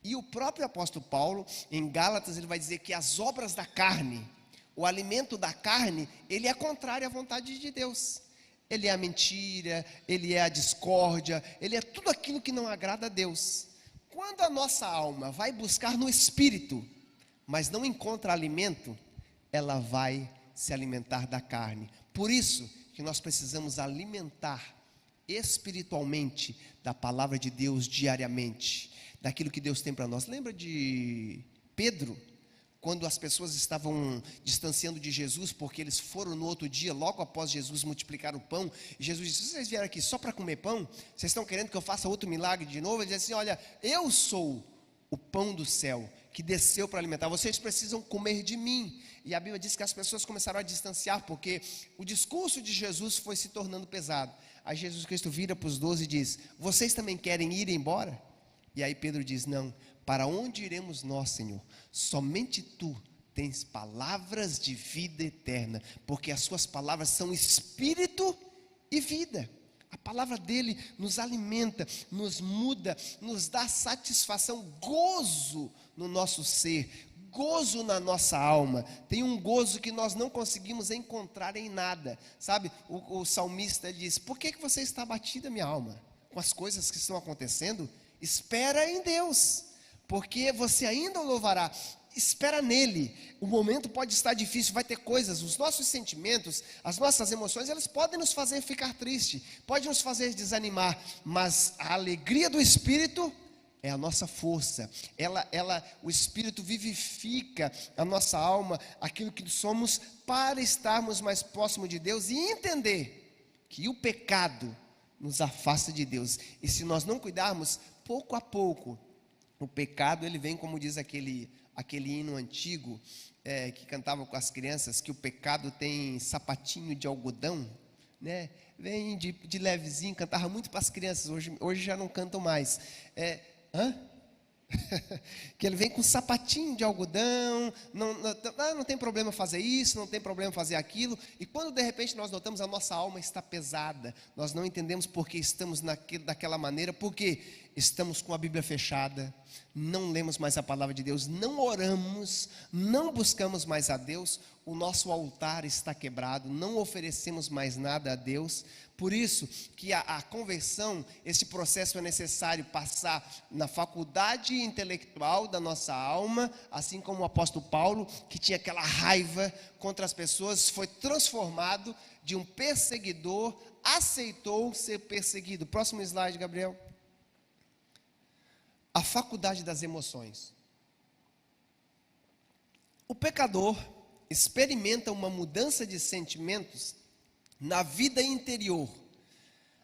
E o próprio apóstolo Paulo, em Gálatas, ele vai dizer que as obras da carne, o alimento da carne, ele é contrário à vontade de Deus. Ele é a mentira, ele é a discórdia, ele é tudo aquilo que não agrada a Deus. Quando a nossa alma vai buscar no Espírito, mas não encontra alimento, ela vai se alimentar da carne. Por isso que nós precisamos alimentar espiritualmente da palavra de Deus diariamente, daquilo que Deus tem para nós. Lembra de Pedro, quando as pessoas estavam distanciando de Jesus, porque eles foram no outro dia, logo após Jesus multiplicar o pão, e Jesus disse: vocês vieram aqui só para comer pão? Vocês estão querendo que eu faça outro milagre de novo? Ele disse assim: olha, eu sou o pão do céu, que desceu para alimentar, vocês precisam comer de mim. E a Bíblia diz que as pessoas começaram a distanciar, porque o discurso de Jesus foi se tornando pesado. Aí Jesus Cristo vira para os 12 e diz: vocês também querem ir embora? E aí Pedro diz: não, para onde iremos nós, Senhor? Somente Tu tens palavras de vida eterna, porque as Suas palavras são espírito e vida. A palavra dele nos alimenta, nos muda, nos dá satisfação, gozo no nosso ser, gozo na nossa alma. Tem um gozo que nós não conseguimos encontrar em nada, sabe? O salmista diz: por que você está abatida, minha alma, com as coisas que estão acontecendo? Espera em Deus, porque você ainda o louvará. Espera nele. O momento pode estar difícil, vai ter coisas, os nossos sentimentos, as nossas emoções, elas podem nos fazer ficar triste, pode nos fazer desanimar, mas a alegria do Espírito é a nossa força. O Espírito vivifica a nossa alma, aquilo que somos, para estarmos mais próximos de Deus e entender que o pecado nos afasta de Deus. E se nós não cuidarmos, pouco a pouco, o pecado, ele vem, como diz aquele hino antigo, que cantava com as crianças, que o pecado tem sapatinho de algodão, né? Vem de levezinho, cantava muito para as crianças, hoje já não cantam mais. Que ele vem com sapatinho de algodão, não tem problema fazer isso, não tem problema fazer aquilo. E quando de repente nós notamos, a nossa alma está pesada, nós não entendemos porque estamos daquela maneira, porque estamos com a Bíblia fechada, não lemos mais a palavra de Deus, não oramos, não buscamos mais a Deus, o nosso altar está quebrado, não oferecemos mais nada a Deus. Por isso que a conversão, esse processo é necessário passar na faculdade intelectual da nossa alma, assim como o apóstolo Paulo, que tinha aquela raiva contra as pessoas, foi transformado de um perseguidor, aceitou ser perseguido. Próximo slide, Gabriel. A faculdade das emoções. O pecador experimenta uma mudança de sentimentos na vida interior.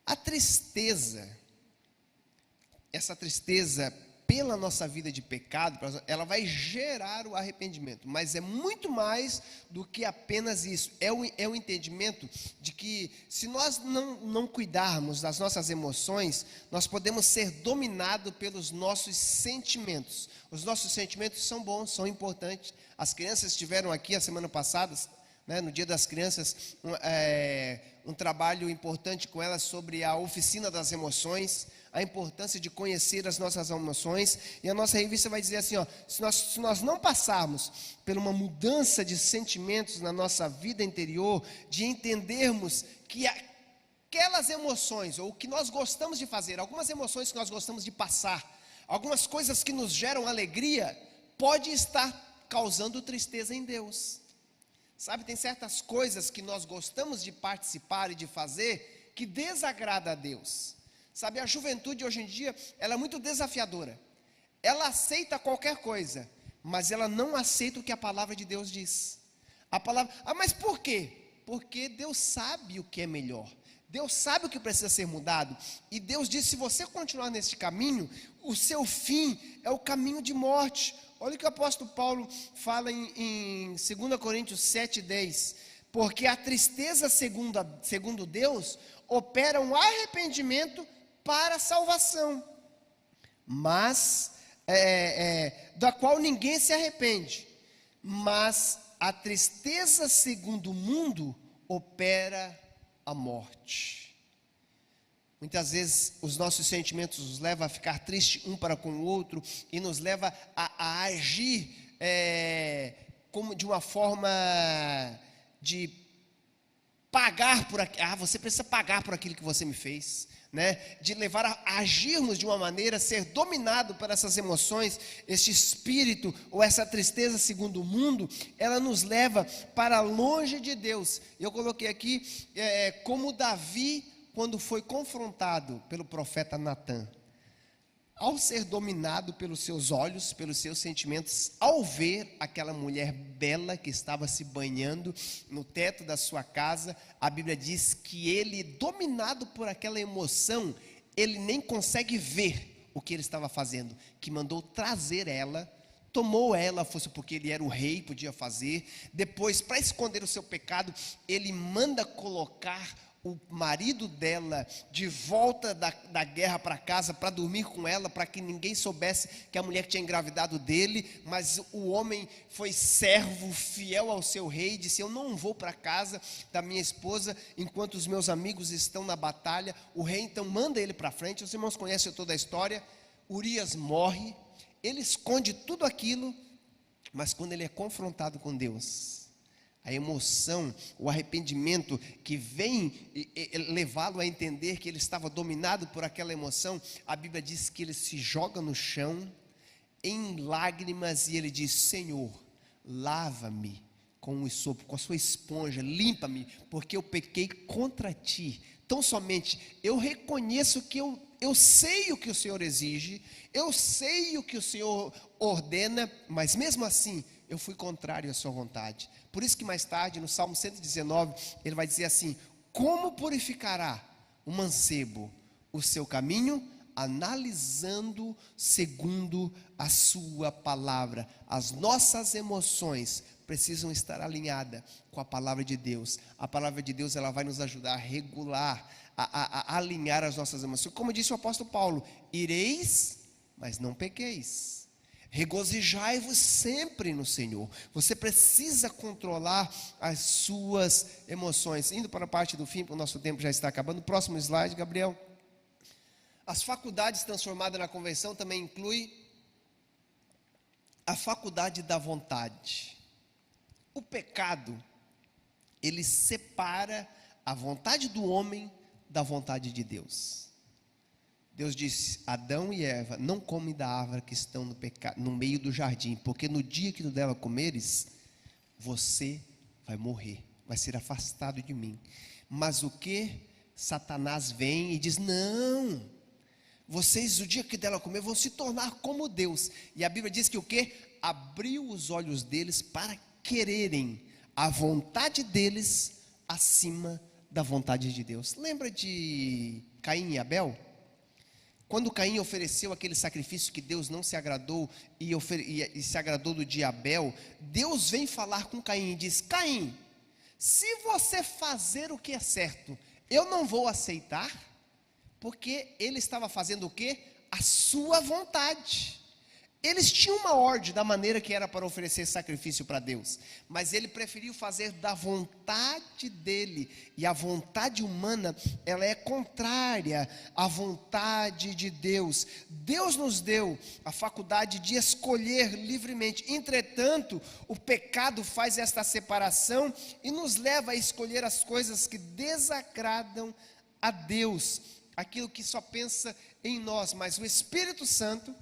A tristeza, essa tristeza pela nossa vida de pecado, ela vai gerar o arrependimento, mas é muito mais do que apenas isso. É o entendimento de que se nós não cuidarmos das nossas emoções, nós podemos ser dominados pelos nossos sentimentos. Os nossos sentimentos são bons, são importantes. As crianças estiveram aqui a semana passada, né, no Dia das Crianças, um trabalho importante com elas sobre a oficina das emoções. a importância de conhecer as nossas emoções, e a nossa revista vai dizer assim, ó, se nós não passarmos por uma mudança de sentimentos na nossa vida interior, de entendermos que aquelas emoções, ou o que nós gostamos de fazer, algumas emoções que nós gostamos de passar, algumas coisas que nos geram alegria, pode estar causando tristeza em Deus. Sabe, tem certas coisas que nós gostamos de participar e de fazer, que desagrada a Deus. Sabe, a juventude hoje em dia, ela é muito desafiadora. Ela aceita qualquer coisa, mas ela não aceita o que a palavra de Deus diz. A palavra, mas por quê? Porque Deus sabe o que é melhor. Deus sabe o que precisa ser mudado. E Deus diz, se você continuar nesse caminho, o seu fim é o caminho de morte. Olha o que o apóstolo Paulo fala em 2 Coríntios 7,10. Porque a tristeza segundo Deus opera um arrependimento para a salvação, mas da qual ninguém se arrepende. Mas a tristeza segundo o mundo opera a morte. Muitas vezes os nossos sentimentos nos levam a ficar tristes um para com o outro, e nos leva a agir como de uma forma de pagar por aquilo. Você precisa pagar por aquilo que você me fez, né? De levar a agirmos de uma maneira, ser dominado por essas emoções, este espírito ou essa tristeza segundo o mundo, ela nos leva para longe de Deus. Eu coloquei aqui como Davi, quando foi confrontado pelo profeta Natã, ao ser dominado pelos seus olhos, pelos seus sentimentos, ao ver aquela mulher bela que estava se banhando no teto da sua casa, a Bíblia diz que ele, dominado por aquela emoção, ele nem consegue ver o que ele estava fazendo, que mandou trazer ela, tomou ela, fosse porque ele era o rei, podia fazer. Depois, para esconder o seu pecado, ele manda colocar o marido dela de volta da guerra para casa, para dormir com ela, para que ninguém soubesse que a mulher tinha engravidado dele. Mas o homem foi servo, fiel ao seu rei, disse, eu não vou para a casa da minha esposa, enquanto os meus amigos estão na batalha. O rei então manda ele para frente. Os irmãos conhecem toda a história. Urias morre, ele esconde tudo aquilo, mas quando ele é confrontado com Deus, a emoção, o arrependimento que vem levá-lo a entender que ele estava dominado por aquela emoção, a Bíblia diz que ele se joga no chão em lágrimas e ele diz, Senhor, lava-me com o sopo, com a sua esponja, limpa-me, porque eu pequei contra ti. Tão somente eu reconheço que eu sei o que o Senhor exige, eu sei o que o Senhor ordena, mas mesmo assim eu fui contrário à sua vontade. Por isso que mais tarde, no Salmo 119, ele vai dizer assim, como purificará o mancebo o seu caminho? Analisando segundo a sua palavra. As nossas emoções precisam estar alinhadas com a palavra de Deus. A palavra de Deus, ela vai nos ajudar a regular, a alinhar as nossas emoções. Como disse o apóstolo Paulo, ireis, mas não pequeis. Regozijai-vos sempre no Senhor. Você precisa controlar as suas emoções. Indo para a parte do fim, porque o nosso tempo já está acabando. Próximo slide, Gabriel. As faculdades transformadas na conversão também inclui a faculdade da vontade. O pecado, ele separa a vontade do homem da vontade de Deus. Deus disse, Adão e Eva, não comem da árvore que estão no meio do jardim, porque no dia que tu dela comeres, você vai morrer, vai ser afastado de mim. Mas o que? Satanás vem e diz, não, vocês, o dia que dela comer, vão se tornar como Deus. E a Bíblia diz que o que? Abriu os olhos deles para quererem a vontade deles acima da vontade de Deus. Lembra de Caim e Abel? Quando Caim ofereceu aquele sacrifício que Deus não se agradou e se agradou do de Abel, Deus vem falar com Caim e diz, Caim, se você fazer o que é certo, eu não vou aceitar, porque ele estava fazendo o quê? A sua vontade. Eles tinham uma ordem da maneira que era para oferecer sacrifício para Deus, mas ele preferiu fazer da vontade dele, e a vontade humana, ela é contrária à vontade de Deus. Deus nos deu a faculdade de escolher livremente, entretanto, o pecado faz esta separação e nos leva a escolher as coisas que desagradam a Deus, aquilo que só pensa em nós, mas o Espírito Santo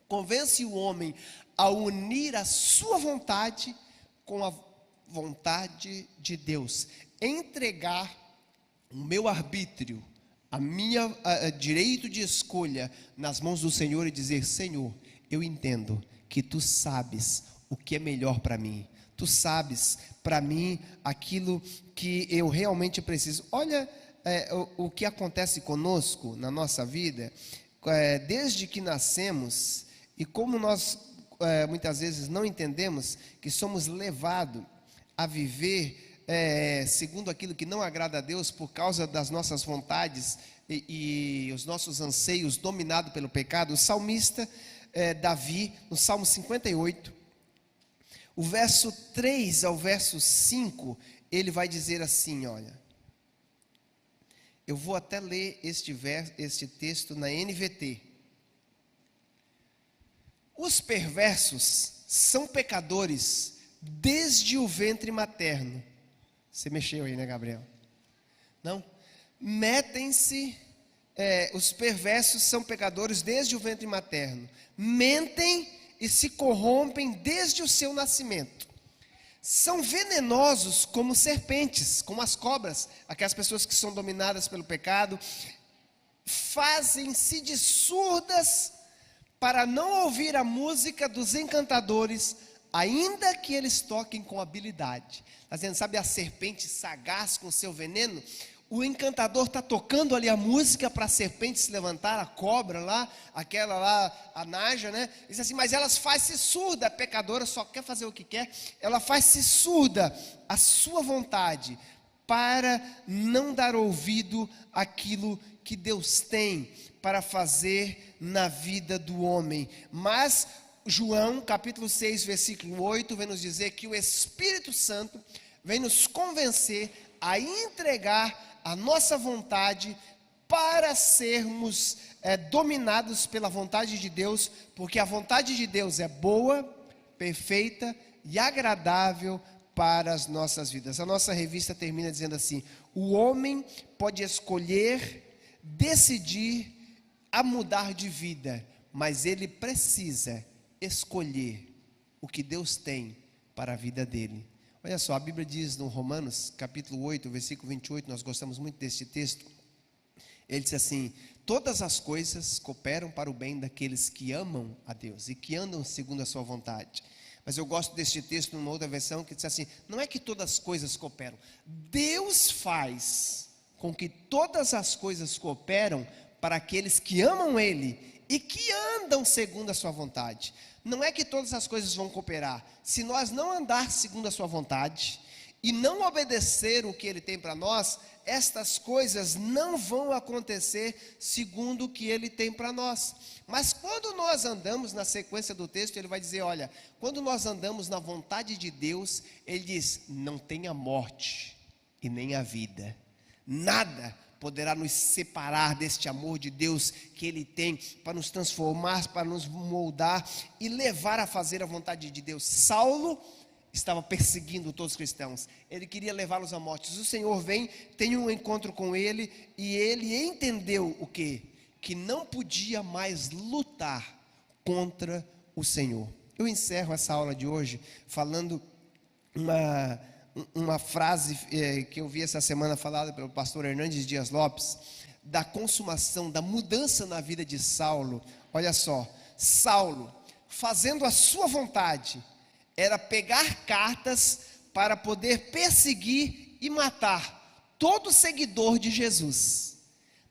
convence o homem a unir a sua vontade com a vontade de Deus, entregar o meu arbítrio, a minha direito de escolha nas mãos do Senhor e dizer: Senhor, eu entendo que Tu sabes o que é melhor para mim, Tu sabes para mim aquilo que eu realmente preciso. Olha o que acontece conosco na nossa vida, desde que nascemos. E como nós muitas vezes não entendemos que somos levados a viver segundo aquilo que não agrada a Deus por causa das nossas vontades e os nossos anseios dominados pelo pecado, o salmista Davi, no Salmo 58, o verso 3 ao verso 5, ele vai dizer assim, olha, eu vou até ler este texto na NVT. Os perversos são pecadores desde o ventre materno. Você mexeu aí, né, Gabriel? Não? Os perversos são pecadores desde o ventre materno. Mentem e se corrompem desde o seu nascimento. São venenosos como serpentes, como as cobras, aquelas pessoas que são dominadas pelo pecado. Fazem-se de surdas para não ouvir a música dos encantadores, ainda que eles toquem com habilidade. Está dizendo, sabe a serpente sagaz com seu veneno? O encantador está tocando ali a música para a serpente se levantar, a cobra lá, aquela lá, a naja, né? Diz assim, mas elas faz-se surda, a pecadora só quer fazer o que quer, ela faz-se surda à sua vontade, para não dar ouvido àquilo que Deus tem para fazer na vida do homem. Mas João capítulo 6 versículo 8 vem nos dizer que o Espírito Santo vem nos convencer a entregar a nossa vontade para sermos dominados pela vontade de Deus, porque a vontade de Deus é boa, perfeita e agradável para as nossas vidas. A nossa revista termina dizendo assim: o homem pode escolher, decidir a mudar de vida, mas ele precisa escolher o que Deus tem para a vida dele. Olha só, a Bíblia diz no Romanos, capítulo 8, versículo 28, nós gostamos muito deste texto. Ele diz assim: todas as coisas cooperam para o bem daqueles que amam a Deus e que andam segundo a sua vontade. Mas eu gosto deste texto numa outra versão que diz assim: não é que todas as coisas cooperam, Deus faz com que todas as coisas cooperam para aqueles que amam Ele e que andam segundo a sua vontade. Não é que todas as coisas vão cooperar. Se nós não andar segundo a sua vontade e não obedecer o que Ele tem para nós, estas coisas não vão acontecer segundo o que Ele tem para nós. Mas quando nós andamos, na sequência do texto, ele vai dizer, olha, quando nós andamos na vontade de Deus, ele diz, não tem a morte e nem a vida, nada poderá nos separar deste amor de Deus que Ele tem para nos transformar, para nos moldar e levar a fazer a vontade de Deus. Saulo estava perseguindo todos os cristãos, ele queria levá-los à morte. O Senhor vem, tem um encontro com ele e ele entendeu o quê? Que não podia mais lutar contra o Senhor. Eu encerro essa aula de hoje falando uma frase que eu vi essa semana falada pelo pastor Hernandes Dias Lopes, da consumação, da mudança na vida de Saulo. Olha só, Saulo, fazendo a sua vontade, era pegar cartas para poder perseguir e matar todo seguidor de Jesus.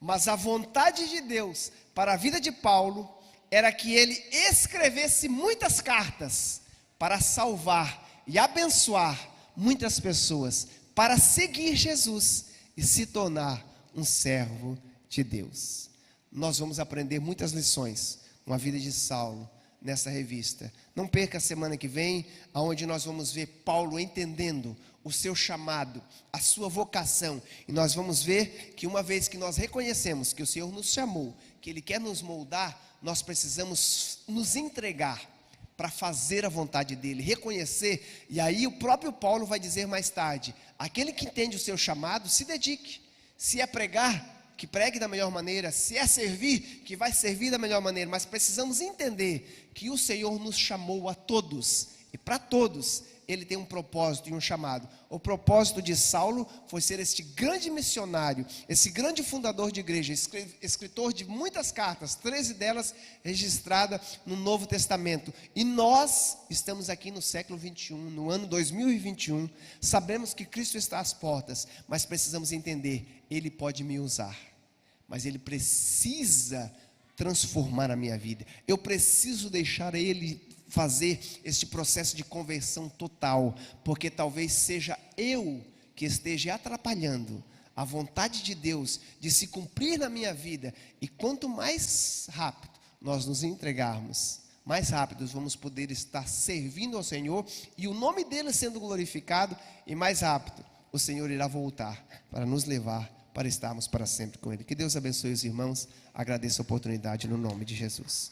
Mas a vontade de Deus para a vida de Paulo era que ele escrevesse muitas cartas para salvar e abençoar muitas pessoas, para seguir Jesus e se tornar um servo de Deus. Nós vamos aprender muitas lições com a vida de Saulo nessa revista. Não perca a semana que vem, onde nós vamos ver Paulo entendendo o seu chamado, a sua vocação. E nós vamos ver que uma vez que nós reconhecemos que o Senhor nos chamou, que Ele quer nos moldar, nós precisamos nos entregar para fazer a vontade dEle, reconhecer. E aí o próprio Paulo vai dizer mais tarde: aquele que entende o seu chamado, se dedique. Se é pregar, que pregue da melhor maneira. Se é servir, que vai servir da melhor maneira. Mas precisamos entender que o Senhor nos chamou a todos, e para todos Ele tem um propósito e um chamado. O propósito de Saulo foi ser este grande missionário, esse grande fundador de igreja, escritor de muitas cartas, 13 delas registradas no Novo Testamento. E nós estamos aqui no século 21, no ano 2021, sabemos que Cristo está às portas, mas precisamos entender, Ele pode me usar, mas Ele precisa transformar a minha vida. Eu preciso deixar Ele fazer este processo de conversão total, porque talvez seja eu que esteja atrapalhando a vontade de Deus de se cumprir na minha vida. E quanto mais rápido nós nos entregarmos, mais rápido vamos poder estar servindo ao Senhor e o nome dele sendo glorificado, e mais rápido o Senhor irá voltar para nos levar para estarmos para sempre com Ele. Que Deus abençoe os irmãos. Agradeço a oportunidade no nome de Jesus.